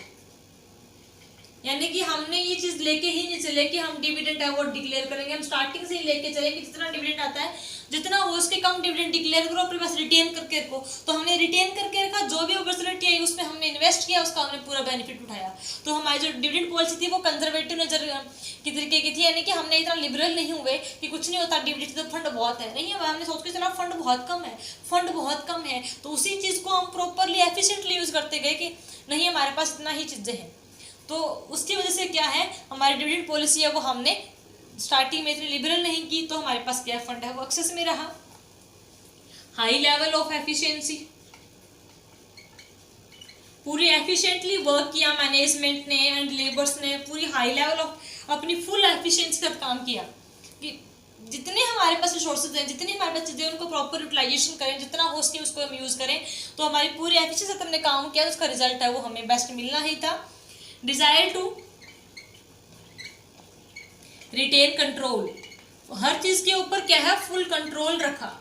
यानी कि हमने ये चीज लेके ही नहीं चले कि हम डिविडेंड है वो डिक्लेयर करेंगे, हम स्टार्टिंग से ही लेके चले कि जितना डिविडेंड आता है जितना हो उसके कम डिविडेंड डिक्लेयर करो, अपने पास रिटेन करके रखो। तो हमने रिटेन करके रखा, जो भी अपॉर्चुनिटी आई उसमें हमने इन्वेस्ट किया, उसका हमने पूरा बेनिफिट उठाया। तो हमारी जो डिविडेंड पॉलिसी थी वो कंजर्वेटिव नजर की तरीके की थी, यानी कि हमने इतना लिबरल नहीं हुए कि कुछ नहीं होता डिविडेंड तो फंड बहुत है, नहीं है, हमने सोच के चला फंड बहुत कम है, फंड बहुत कम है, तो उसी चीज को हम प्रॉपरली एफिशिएंटली यूज करते गए कि नहीं हमारे पास इतना ही चीजें हैं। तो उसकी वजह से क्या है, हमारी डिविडेंड पॉलिसी है वो हमने स्टार्टिंग में इतनी लिबरल नहीं की, तो हमारे पास क्या फंड है वो एक्सेस में रहा। हाई लेवल ऑफ एफिशिएंसी, पूरी एफिशिएंटली वर्क किया मैनेजमेंट ने एंड लेबर्स ने, पूरी हाई लेवल ऑफ अपनी फुल एफिशिएंसी के साथ काम किया कि जितने हमारे पास रिसोर्सेज हैं, जितनी हमारे पास चीज़ें उनको प्रॉपर यूटिलाइजेशन करें, जितना हो सके उसको हम यूज़ करें। तो हमारी पूरी एफिशिएंसी से हमने काम किया, उसका रिजल्ट है वो हमें बेस्ट मिलना ही था। डिजायर टू रिटेन कंट्रोल, हर चीज के ऊपर क्या है फुल कंट्रोल रखा,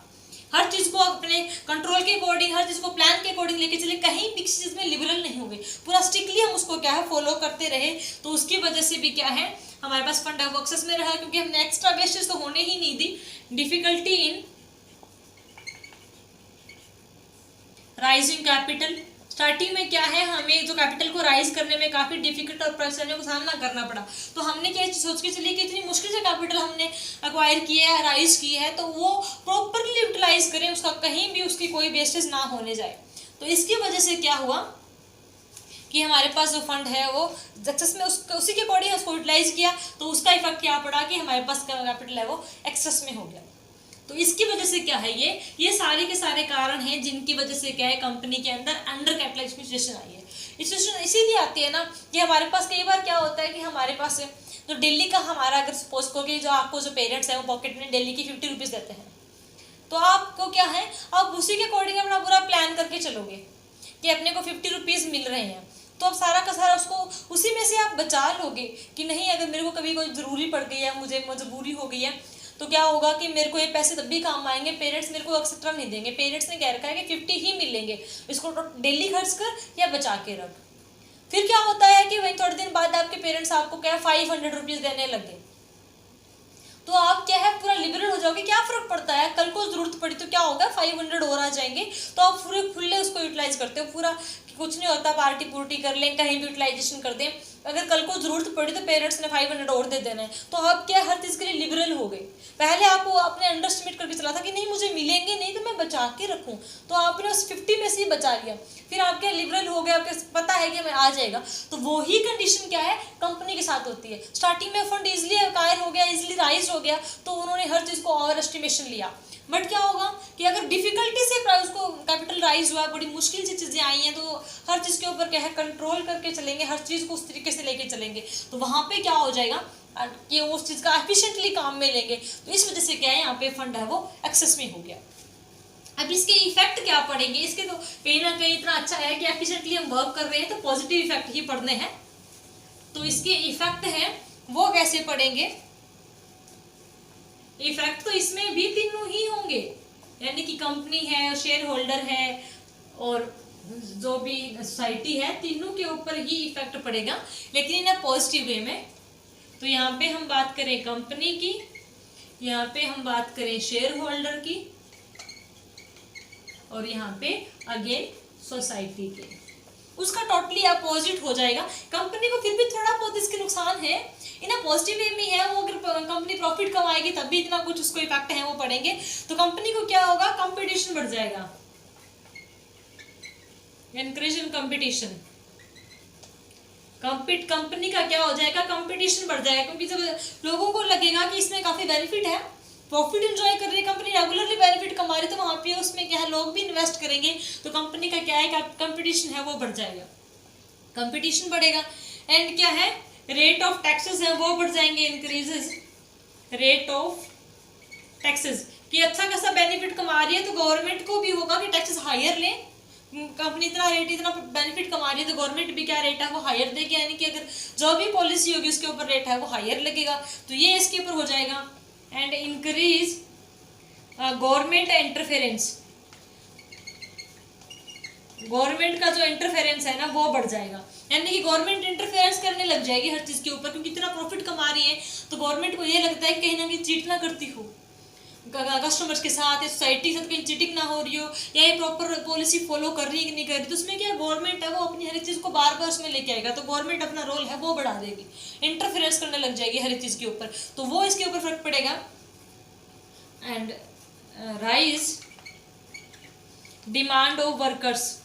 हर चीज को अपने कंट्रोल के अकॉर्डिंग, हर चीज को प्लान के अकॉर्डिंग लेके चले, कहीं भी किसी चीज में लिबरल नहीं हुए, पूरा स्ट्रिक्टली हम उसको क्या है फॉलो करते रहे। तो उसकी वजह से भी क्या है हमारे पास फंड वो एक्सेस में रहा, क्योंकि हमने एक्स्ट्रा वेस्टेज तो होने ही नहीं दी। Difficulty in rising capital, starting में क्या है हमें जो कैपिटल को राइज करने में काफी डिफिकल्ट और परेशानियों का सामना करना पड़ा। तो हमने क्या सोच के चलिए कि इतनी मुश्किल से कैपिटल हमने अक्वायर किया है, राइज किया है, तो वो प्रॉपरली यूटिलाइज करें, उसका कहीं भी उसकी कोई वेस्टेज ना होने जाए। तो इसकी वजह से क्या हुआ कि हमारे पास जो फंड है वो एक्सेस में उसी के अकॉर्डिंग उसको यूटिलाइज किया, तो उसका इफेक्ट क्या पड़ा कि हमारे पास कैपिटल है वो एक्सेस में हो गया। तो इसकी वजह से क्या है ये सारे के सारे कारण हैं जिनकी वजह से क्या है कंपनी के अंदर अंडर कैपिटलाइजेशन की सिचुएशन आई है। सिचुएशन इसीलिए आती है ना कि हमारे पास कई बार क्या होता है कि हमारे पास जो डेली का हमारा अगर सपोज को कि जो आपको जो पेरेंट्स हैं वो पॉकेट में डेली की 50 रुपीज़ देते हैं, तो आपको क्या है आप उसी के अकॉर्डिंग अपना पूरा प्लान करके चलोगे कि अपने को 50 रुपीज़ मिल रहे हैं, तो अब सारा का सारा उसको उसी में से आप बचा लोगे कि नहीं अगर मेरे को कभी कोई ज़रूरी पड़ गई है, मुझे मजबूरी हो गई है, तो क्या होगा कि मेरे को ये पैसे तब भी काम आएंगे, पेरेंट्स मेरे को एक्स्ट्रा नहीं देंगे, पेरेंट्स ने कह रखा है कि 50 ही मिलेंगे, इसको डेली खर्च कर या बचा के रख। फिर क्या होता है कि वही थोड़े दिन बाद आपके पेरेंट्स आपको क्या 500 रुपीज़ देने लगे, तो आप क्या है पूरा लिबरल हो जाओगे, क्या फर्क पड़ता है, कल को जरूरत पड़ी तो क्या होगा 500 और आ जाएंगे, तो आप पूरे खुले उसको यूटिलाइज करते हो, पूरा कुछ नहीं होता पार्टी पुर्टी कर लें, कहीं भी यूटिलाइजेशन कर दें, अगर कल को जरूरत पड़ी तो पेरेंट्स ने 500 और दे देना है, तो आप क्या हर चीज़ के लिए लिबरल हो गए। पहले आपको आपने अंडरस्टिमेट करके चला था कि नहीं मुझे मिलेंगे नहीं तो मैं बचा के रखूं, तो आपने उस 50 में से ही बचा लिया, फिर आप क्या लिबरल हो गए, आपको पता है कि मैं आ जाएगा। तो वही कंडीशन क्या है कंपनी के साथ होती है, स्टार्टिंग में फंड इजिली अकायर हो गया, इजिली राइज हो गया, तो उन्होंने हर चीज़ को ओवर एस्टिमेशन लिया। बट क्या होगा कि अगर डिफिकल्टी से उसको कैपिटल राइज हुआ, बड़ी मुश्किल से चीज़ें आई हैं, तो हर चीज़ के ऊपर क्या है कंट्रोल करके चलेंगे, हर चीज़ को उस तरीके से लेके चलेंगे, तो वहाँ पे क्या हो जाएगा कि उस चीज़ का एफिशिएंटली काम में लेंगे। तो इस वजह से क्या है यहाँ पे फंड है वो एक्सेस में हो गया। अब इसके इफेक्ट क्या पड़ेंगे, इसके तो कहीं ना कहीं इतना अच्छा है कि एफिशिएंटली हम वर्क कर रहे हैं, तो पॉजिटिव इफेक्ट ही पड़ने हैं। तो इसके इफेक्ट हैं वो कैसे पड़ेंगे, इफेक्ट तो इसमें भी तीनों ही होंगे, यानी कि कंपनी है, शेयर होल्डर है और जो भी सोसाइटी है, तीनों के ऊपर ही इफेक्ट पड़ेगा, लेकिन इन पॉजिटिव वे में। तो यहाँ पे हम बात करें कंपनी की, यहाँ पे हम बात करें शेयर होल्डर की, और यहाँ पे अगेन सोसाइटी के, उसका टोटली अपोजिट हो जाएगा। कंपनी को फिर भी थोड़ा बहुत इसके नुकसान है, इन पॉजिटिव वे में है, वो अगर कंपनी प्रॉफिट कमाएगी तब भी इतना कुछ उसको इफेक्ट है वो पड़ेंगे। तो कंपनी को क्या होगा, कंपटीशन बढ़ जाएगा, एनकरेज इन कंपटीशन, कंपनी का क्या हो जाएगा, कंपटीशन बढ़ जाएगा, क्योंकि जब लोगों को लगेगा कि इसमें काफी बेनिफिट है, प्रॉफिट एंजॉय कर रही है कंपनी, रेगुलरली बेनिफिट कमा रही है, तो वहाँ पे उसमें क्या है लोग भी इन्वेस्ट करेंगे, तो कंपनी का क्या है कंपटीशन है वो बढ़ जाएगा, कंपटीशन बढ़ेगा। एंड क्या है रेट ऑफ टैक्सेस है वो बढ़ जाएंगे, इंक्रीजेस रेट ऑफ टैक्सेस, कि अच्छा खासा बेनिफिट कमा रही है तो गवर्नमेंट को भी होगा कि टैक्सेस हायर लें, कंपनी इतना बेनिफिट कमा रही है तो गवर्नमेंट भी क्या रेट है वो हायर देगी, यानी कि अगर जो भी पॉलिसी होगी उसके ऊपर रेट है वो हायर लगेगा, तो ये इसके ऊपर हो जाएगा। And increase government interference, government का जो इंटरफेरेंस है ना वो बढ़ जाएगा, यानी कि गवर्नमेंट इंटरफेरेंस करने लग जाएगी हर चीज़ के ऊपर, क्योंकि इतना प्रॉफिट कमा रही है तो गवर्नमेंट को ये लगता है कि कहीं ना कहीं चीट ना करती हो कस्टमर्स के साथ या सोसाइटी के साथ, कहीं चीटिंग ना हो रही हो, या ये प्रॉपर पॉलिसी फॉलो कर रही है कि नहीं कर रही। तो उसमें क्या गवर्नमेंट है वो अपनी हर एक चीज़ को बार बार उसमें लेके आएगा, तो गवर्नमेंट अपना रोल है वो बढ़ा देगी, इंटरफेरेंस करने लग जाएगी हर एक चीज़ के ऊपर, तो वो इसके ऊपर फर्क पड़ेगा। And rise demand of workers,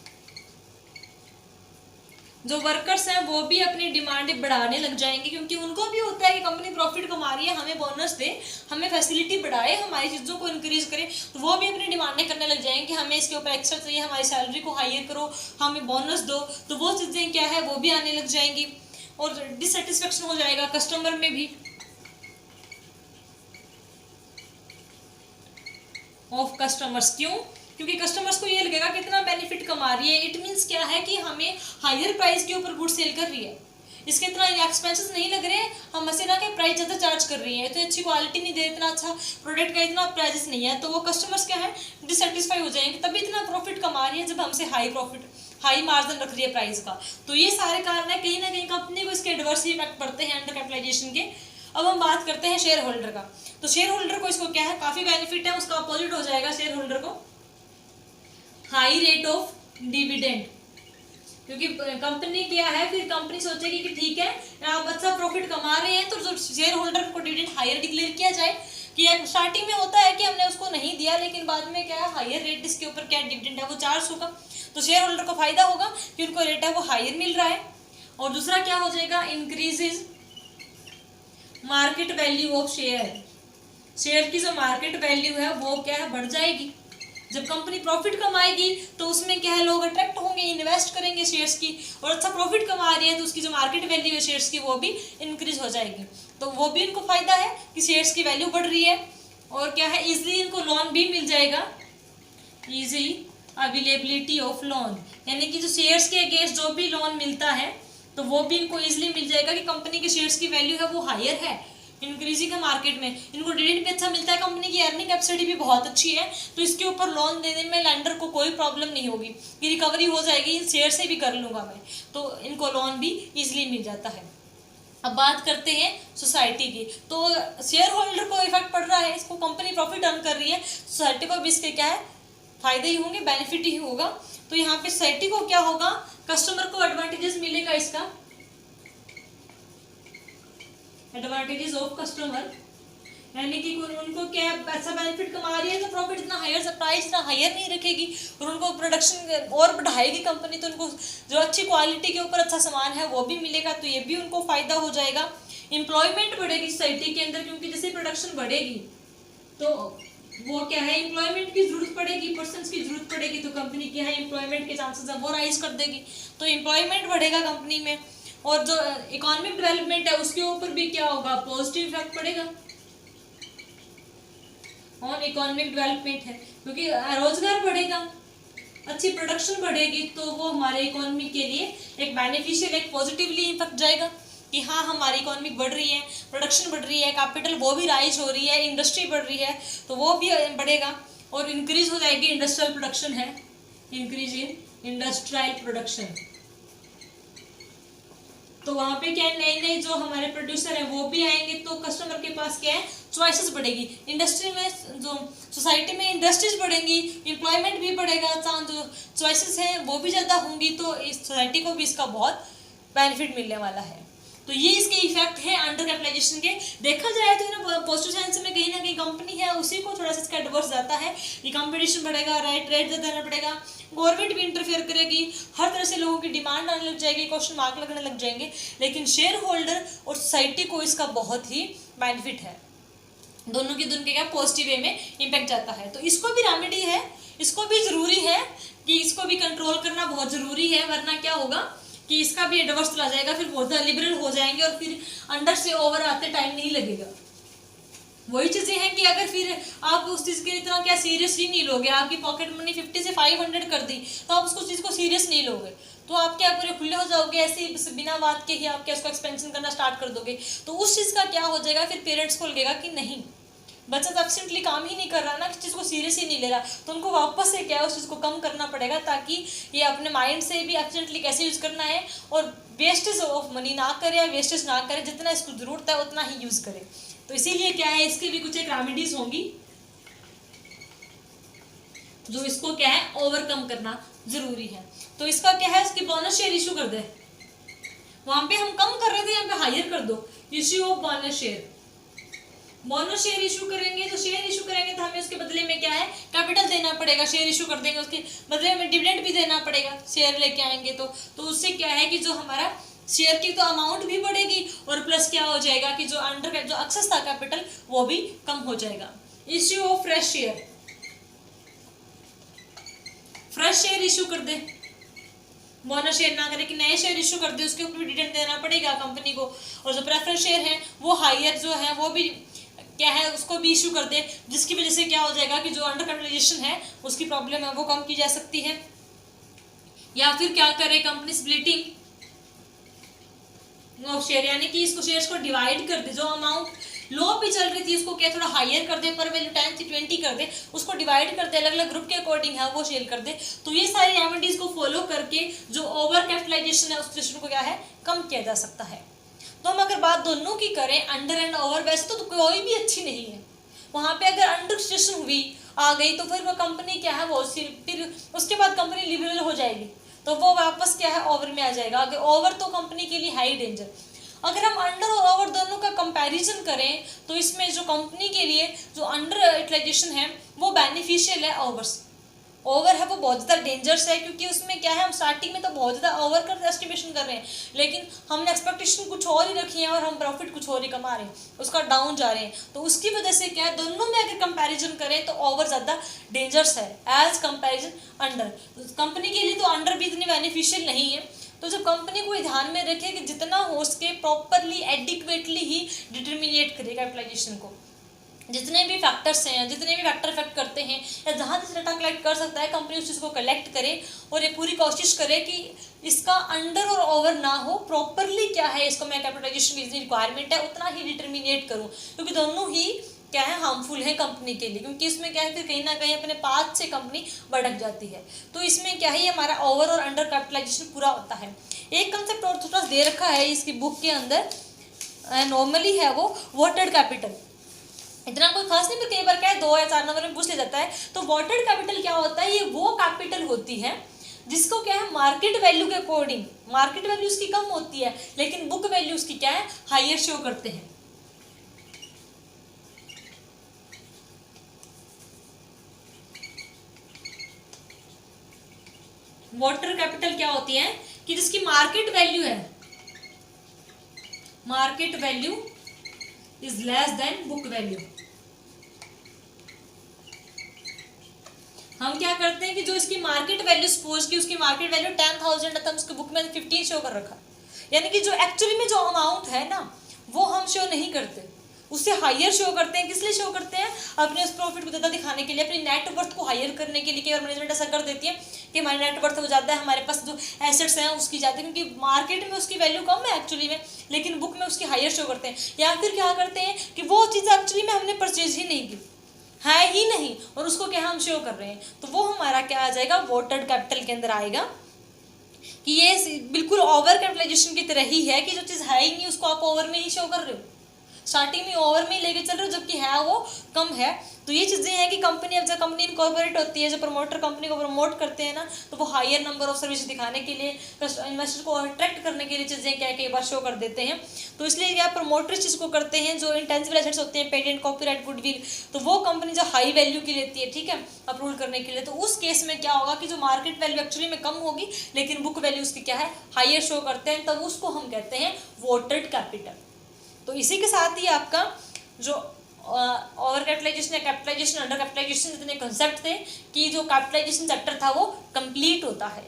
जो वर्कर्स हैं वो भी अपनी डिमांड बढ़ाने लग जाएंगे, क्योंकि उनको भी होता है कि कंपनी प्रॉफिट कमा रही है, हमें बोनस दे, हमें फैसिलिटी बढ़ाए, हमारी चीज़ों को इंक्रीज करे, तो वो भी अपनी डिमांडें करने लग जाएंगे कि हमें इसके ऊपर एक्स्ट्रा चाहिए, हमारी सैलरी को हायर करो, हमें बोनस दो, तो वो चीज़ें क्या है वो भी आने लग जाएंगी, और डिससेटिस्फेक्शन हो जाएगा कस्टमर में भी ऑफ कस्टमर्स। क्यों? क्योंकि कस्टमर्स को ये लगेगा कितना बेनिफिट कमा रही है, इट मीन्स क्या है कि हमें हायर प्राइस के ऊपर गुड सेल कर रही है, इसके इतना एक्सपेंसेस नहीं लग रहे हैं, हम ऐसे ना कि प्राइस ज़्यादा चार्ज कर रही है, तो अच्छी क्वालिटी नहीं दे, इतना अच्छा प्रोडक्ट का इतना प्राइस नहीं है, तो वो कस्टमर्स क्या है डिससेटिस्फाई हो जाएंगे, तभी इतना प्रॉफिट कमा रही है जब हमसे हाई मार्जिन रख रही है प्राइस का। तो ये सारे कारण है, कहीं ना कहीं कंपनी को इसके एडवर्स इफेक्ट पड़ते हैं अंडर कैपिटलाइजेशन के। अब हम बात करते हैं शेयर होल्डर का, तो शेयर होल्डर को इसको क्या है काफ़ी बेनिफिट है, उसका अपोजिट हो जाएगा शेयर होल्डर को हाई रेट ऑफ डिविडेंड, क्योंकि कंपनी क्या है फिर कंपनी सोचेगी कि ठीक है आप अच्छा प्रॉफिट कमा रहे हैं, तो जो शेयर होल्डर को डिविडेंड हायर डिक्लेयर किया जाए, कि स्टार्टिंग में होता है कि हमने उसको नहीं दिया, लेकिन बाद में क्या है हायर रेट इसके ऊपर क्या डिविडेंड है वो चार्ज होगा, तो शेयर होल्डर को फायदा होगा कि उनको रेट है वो हायर मिल रहा है। और दूसरा क्या हो जाएगा increases market value of share, share की जो मार्केट वैल्यू है वो क्या है बढ़ जाएगी, जब कंपनी प्रॉफिट कमाएगी तो उसमें क्या है लोग अट्रैक्ट होंगे, इन्वेस्ट करेंगे शेयर्स की, और अच्छा प्रॉफिट कमा रही है तो उसकी जो मार्केट वैल्यू है शेयर्स की वो भी इंक्रीज हो जाएगी, तो वो भी इनको फायदा है कि शेयर्स की वैल्यू बढ़ रही है। और क्या है इजीली इनको लोन भी मिल जाएगा, इजी अवेलेबिलिटी ऑफ लोन, यानी कि जो शेयर्स के अगेंस्ट जो भी लोन मिलता है तो वो भी इनको इजीली मिल जाएगा कि कंपनी के शेयर्स की वैल्यू है वो हायर है, इंक्रीजिंग है मार्केट में, इनको डिविडेंड भी अच्छा मिलता है, कंपनी की अर्निंग कैपेसिटी भी बहुत अच्छी है, तो इसके ऊपर लोन देने में लेंडर को कोई प्रॉब्लम नहीं होगी कि रिकवरी हो जाएगी, शेयर से भी कर लूँगा मैं, तो इनको लोन भी ईजिली मिल जाता है। अब बात करते हैं सोसाइटी की, तो शेयर होल्डर को इफेक्ट पड़ रहा है, इसको कंपनी प्रॉफिट अर्न कर रही है, सोसाइटी को भी इसके क्या है फायदे ही होंगे, बेनिफिट ही होगा। तो यहाँ पे सोसाइटी को क्या होगा कस्टमर को एडवांटेजेस मिलेगा, इसका एडवांटेजेस ऑफ कस्टमर, यानी कि उनको क्या अच्छा बेनिफिट कमा रही है तो प्रॉफिट इतना हायर प्राइस इतना हायर नहीं रखेगी, और उनको प्रोडक्शन और बढ़ाएगी कंपनी, तो उनको जो अच्छी क्वालिटी के ऊपर अच्छा सामान है वो भी मिलेगा, तो ये भी उनको फायदा हो जाएगा। एम्प्लॉयमेंट बढ़ेगी सोसाइटी के अंदर, क्योंकि जैसे प्रोडक्शन बढ़ेगी तो वो क्या है एम्प्लॉयमेंट की जरूरत पड़ेगी, पर्सन्स की जरूरत पड़ेगी, तो कंपनी क्या है एम्प्लॉयमेंट के चांसेस है वो राइज कर देगी, तो एम्प्लॉयमेंट बढ़ेगा कंपनी में। और जो इकोनॉमिक डेवलपमेंट है उसके ऊपर भी क्या होगा पॉजिटिव इफेक्ट पड़ेगा ऑन इकोनॉमिक डेवलपमेंट है, क्योंकि रोजगार बढ़ेगा, अच्छी प्रोडक्शन बढ़ेगी, तो वो हमारे इकोनॉमी के लिए एक बेनिफिशियल एक पॉजिटिवली इफेक्ट जाएगा कि हाँ हमारी इकोनॉमी बढ़ रही है, प्रोडक्शन बढ़ रही है, कैपिटल वो भी राइज हो रही है, इंडस्ट्री बढ़ रही है, तो वो भी बढ़ेगा, और इंक्रीज हो जाएगी इंडस्ट्रियल प्रोडक्शन है, इंक्रीज इन इंडस्ट्रियल प्रोडक्शन, तो वहाँ पे क्या है नए नए जो हमारे प्रोड्यूसर हैं वो भी आएंगे, तो कस्टमर के पास क्या है चॉइसेस बढ़ेगी, इंडस्ट्री में जो सोसाइटी में इंडस्ट्रीज बढ़ेंगी, एम्प्लॉयमेंट भी बढ़ेगा, जो चॉइसेस हैं वो भी ज़्यादा होंगी, तो इस सोसाइटी को भी इसका बहुत बेनिफिट मिलने वाला है। तो ये इसके इफेक्ट है अंडर कैपिटलाइजेशन के। देखा जाए तो ना पॉजिटिव सेंस में कहीं ना कहीं कंपनी है उसी को थोड़ा सा इसका एडवर्स जाता है कि कंपटीशन बढ़ेगा, रेट ज़्यादा देना पड़ेगा, गवर्नमेंट भी इंटरफेयर करेगी, हर तरह से लोगों की डिमांड आने लग जाएगी, क्वेश्चन मार्क लगने लग जाएंगे, लेकिन शेयर होल्डर और सोसाइटी को इसका बहुत ही बेनिफिट है, दोनों के क्या पॉजिटिव वे में इम्पैक्ट जाता है। तो इसको भी रेमेडी है, इसको भी ज़रूरी है कि इसको भी कंट्रोल करना बहुत ज़रूरी है, वरना क्या होगा कि इसका भी एडवर्स चला जाएगा, फिर बहुत ज़्यादा लिबरल हो जाएंगे और फिर अंडर से ओवर आते टाइम नहीं लगेगा। वही चीज़ें हैं कि अगर फिर आप उस चीज़ के इतना क्या सीरियसली नहीं लोगे, आपकी पॉकेट मनी 50 से 500 कर दी तो आप उसको चीज़ को सीरियस नहीं लोगे, तो आप क्या पूरे खुले हो जाओगे, ऐसे ही बिना बात के ही आप क्या उसको एक्सपेंशन करना स्टार्ट कर दोगे, तो उस चीज़ का क्या हो जाएगा फिर पेरेंट्स को लगेगा कि नहीं बच्चा तो एब्सेंटली काम ही नहीं कर रहा ना, किसी चीज़ को सीरियस ही नहीं ले रहा, तो उनको वापस से क्या है उस चीज़ को कम करना पड़ेगा, ताकि ये अपने माइंड से भी एब्सेंटली कैसे यूज़ करना है और वेस्टेज ऑफ मनी ना करे, या वेस्टेज ना करे, जितना इसको ज़रूरत है उतना ही यूज़ करे। तो इसीलिए क्या है, इसके भी कुछ एक रेमेडीज होंगी जो इसको क्या है ओवरकम करना जरूरी है। तो इसका क्या है, इसकी बोनस शेयर इशू कर दे, वहां पे हम कम कर रहे थे, यहाँ पे हायर कर दो, issue of bonus share. Bonus share issue करेंगे तो शेयर इशू करेंगे तो हमें उसके बदले में क्या है कैपिटल देना पड़ेगा, शेयर इशू कर देंगे उसके बदले में डिविडेंड भी देना पड़ेगा, शेयर लेके आएंगे तो उससे क्या है कि जो हमारा शेयर की तो अमाउंट भी बढ़ेगी और प्लस क्या हो जाएगा कि जो अंडर जो एक्सेस था कैपिटल वो भी कम हो जाएगा। Issue of fresh share, fresh share issue कर दे, बोनस शेयर ना करे कि नए शेयर इशू कर दे, उसके ऊपर भी डिविडेंड देना पड़ेगा कंपनी को। और जो प्रेफरेंस शेयर है वो हायर जो है वो भी क्या है उसको भी इशू कर दे, जिसकी वजह से क्या हो जाएगा कि जो अंडर कैपिटलाइजेशन है उसकी प्रॉब्लम है वो कम की जा सकती है। या फिर क्या करे कंपनी स्प्लिटिंग ऑफ शेयर, यानी कि इसको शेयर्स को डिवाइड कर दे, जो अमाउंट लो पे चल रही थी उसको क्या थोड़ा हायर कर दे, पर वैल्यू 10 से 20 कर दे, उसको डिवाइड कर दे, अलग अलग ग्रुप के अकॉर्डिंग है वो शेयर कर दे। तो ये सारी रेमेडीज को फॉलो करके जो ओवर कैपिटलाइजेशन है उस सिचुएशन को क्या है कम किया जा सकता है। तो हम अगर बात दोनों की करें अंडर एंड ओवर, वैसे तो कोई भी अच्छी नहीं है, वहां पे अगर अंडर सिचुएशन हुई आ गई तो फिर वो कंपनी क्या है वो फिर उसके बाद कंपनी लिबरल हो जाएगी, तो वो वापस क्या है ओवर में आ जाएगा। अगर ओवर तो कंपनी के लिए हाई डेंजर। अगर हम अंडर और ओवर दोनों का कंपैरिजन करें तो इसमें जो कंपनी के लिए जो अंडर यूटिलाइजेशन है वो बेनिफिशियल है ओवर्स। ओवर है वो बहुत ज़्यादा डेंजरस है, क्योंकि उसमें क्या है हम स्टार्टिंग में तो बहुत ज़्यादा ओवर कर एस्टिमेशन कर रहे हैं, लेकिन हमने एक्सपेक्टेशन कुछ और ही रखी है और हम प्रॉफिट कुछ और ही कमा रहे हैं, उसका डाउन जा रहे हैं। तो उसकी वजह से क्या है दोनों में अगर कंपैरिजन करें तो ओवर ज़्यादा डेंजरस है एज कंपैरिजन अंडर। कंपनी के लिए तो अंडर भी इतनी बेनिफिशियल नहीं है। तो जब कंपनी को ध्यान में रखे कि जितना हो सके प्रॉपरली एडिक्वेटली ही डिटर्मिनेट करे कैपिटलाइजेशन को, जितने भी फैक्टर्स हैं, जितने भी फैक्टर इफेक्ट करते हैं, या जहाँ जिस डाटा कलेक्ट कर सकता है कंपनी उस चीज़ को कलेक्ट करे और ये पूरी कोशिश करे कि इसका अंडर और ओवर ना हो, प्रॉपरली क्या है इसको मैं कैपिटलाइजेशन की जितनी रिक्वायरमेंट है उतना ही डिटर्मिनेट करूँ, क्योंकि दोनों ही क्या है हार्मफुल है कंपनी के लिए, क्योंकि इसमें क्या है फिर कहीं ना कहीं अपने पाथ से कंपनी भटक जाती है। तो इसमें क्या है ये हमारा ओवर और अंडर कैपिटलाइजेशन पूरा होता है। एक कंसेप्ट और थोड़ा दे रखा है इसकी बुक के अंदर, नॉर्मली है वो वॉटेड कैपिटल, इतना कोई खास नहीं, पर कई बार क्या है 2 या 4 नंबर में पूछ लिया जाता है। तो वॉटेड कैपिटल क्या होता है, ये वो कैपिटल होती है जिसको क्या है मार्केट वैल्यू के अकॉर्डिंग, मार्केट वैल्यू उसकी कम होती है लेकिन बुक वैल्यू उसकी क्या है हायर शो करते हैं। वॉटर कैपिटल क्या होती है कि जिसकी मार्केट वैल्यू है, market value is less than book value. हम क्या करते हैं कि जो इसकी मार्केट वैल्यू, सपोज कि उसकी मार्केट वैल्यू 10,000 है तो उसके बुक में 15 शो कर रखा, यानी कि जो एक्चुअली में जो अमाउंट है ना वो हम शो नहीं करते, उससे हायर शो करते हैं। किस लिए शो करते हैं, अपने उस प्रॉफिट को ज़्यादा दिखाने के लिए, अपनी नेट वर्थ को हायर करने के लिए। कई बार मैनेजमेंट ऐसा कर देती है कि हमारी नेट वर्थ हो जाता है, हमारे पास जो एसेट्स हैं उसकी जाते हैं, क्योंकि मार्केट में उसकी वैल्यू कम है एक्चुअली में, लेकिन बुक में उसकी हायर शो करते हैं। या फिर क्या करते हैं कि वो चीज़ एक्चुअली में हमने परचेज ही नहीं की, है ही नहीं, और उसको क्या हम शो कर रहे हैं, तो वो हमारा क्या आ जाएगा वॉटेड कैपिटल के अंदर आएगा। कि ये बिल्कुल ओवर कैपिटलाइजेशन की तरह ही है कि जो चीज़ है ही नहीं उसको आप ओवर में ही शो कर रहे हो, स्टार्टिंग में ओवर में लेके चल रहे हो जबकि है वो कम है। तो ये चीज़ें हैं कि कंपनी, अब जब कंपनी इनकॉर्पोरेट होती है, जो प्रमोटर कंपनी को प्रमोट करते हैं ना, तो वो हायर नंबर ऑफ सर्विस दिखाने के लिए, इन्वेस्टर को अट्रैक्ट करने के लिए चीज़ें क्या कई बार शो कर देते हैं। तो इसलिए क्या प्रमोटर इस चीज़ को करते हैं, जो इंटेंजिबल एसेट्स होते हैं, पेटेंट, कॉपीराइट, गुडविल, तो वो कंपनी जो हाई वैल्यू की लेती है, ठीक है, अप्रूव करने के लिए। तो उस केस में क्या होगा कि जो मार्केट वैल्यू एक्चुअली में कम होगी लेकिन बुक वैल्यू उसकी क्या है हायर शो करते हैं, तब उसको हम कहते हैं वॉटेड कैपिटल। तो इसी के साथ ही आपका जो ओवर कैपिटलाइजेशन या कैपिटलाइजेशन, अंडर कैपिटलाइजेशन जितने कंसेप्ट थे कि जो कैपिटलाइजेशन चैप्टर था वो कंप्लीट होता है।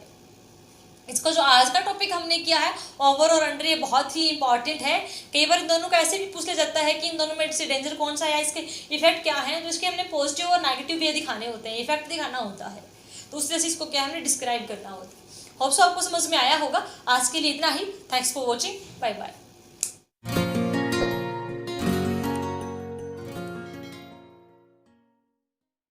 इसका जो आज का टॉपिक हमने किया है ओवर और अंडर, ये बहुत ही इंपॉर्टेंट है। कई बार इन दोनों का ऐसे भी पूछ लिया जाता है कि इन दोनों में से डेंजर कौन सा है, इसके इफेक्ट क्या है, तो इसके हमने पॉजिटिव और नेगेटिव वे दिखाने होते हैं, इफेक्ट दिखाना होता है, तो उस वजह से इसको क्या हमने डिस्क्राइब करना होता है। होप सो आपको समझ में आया होगा। आज के लिए इतना ही। Thanks for watching, bye bye.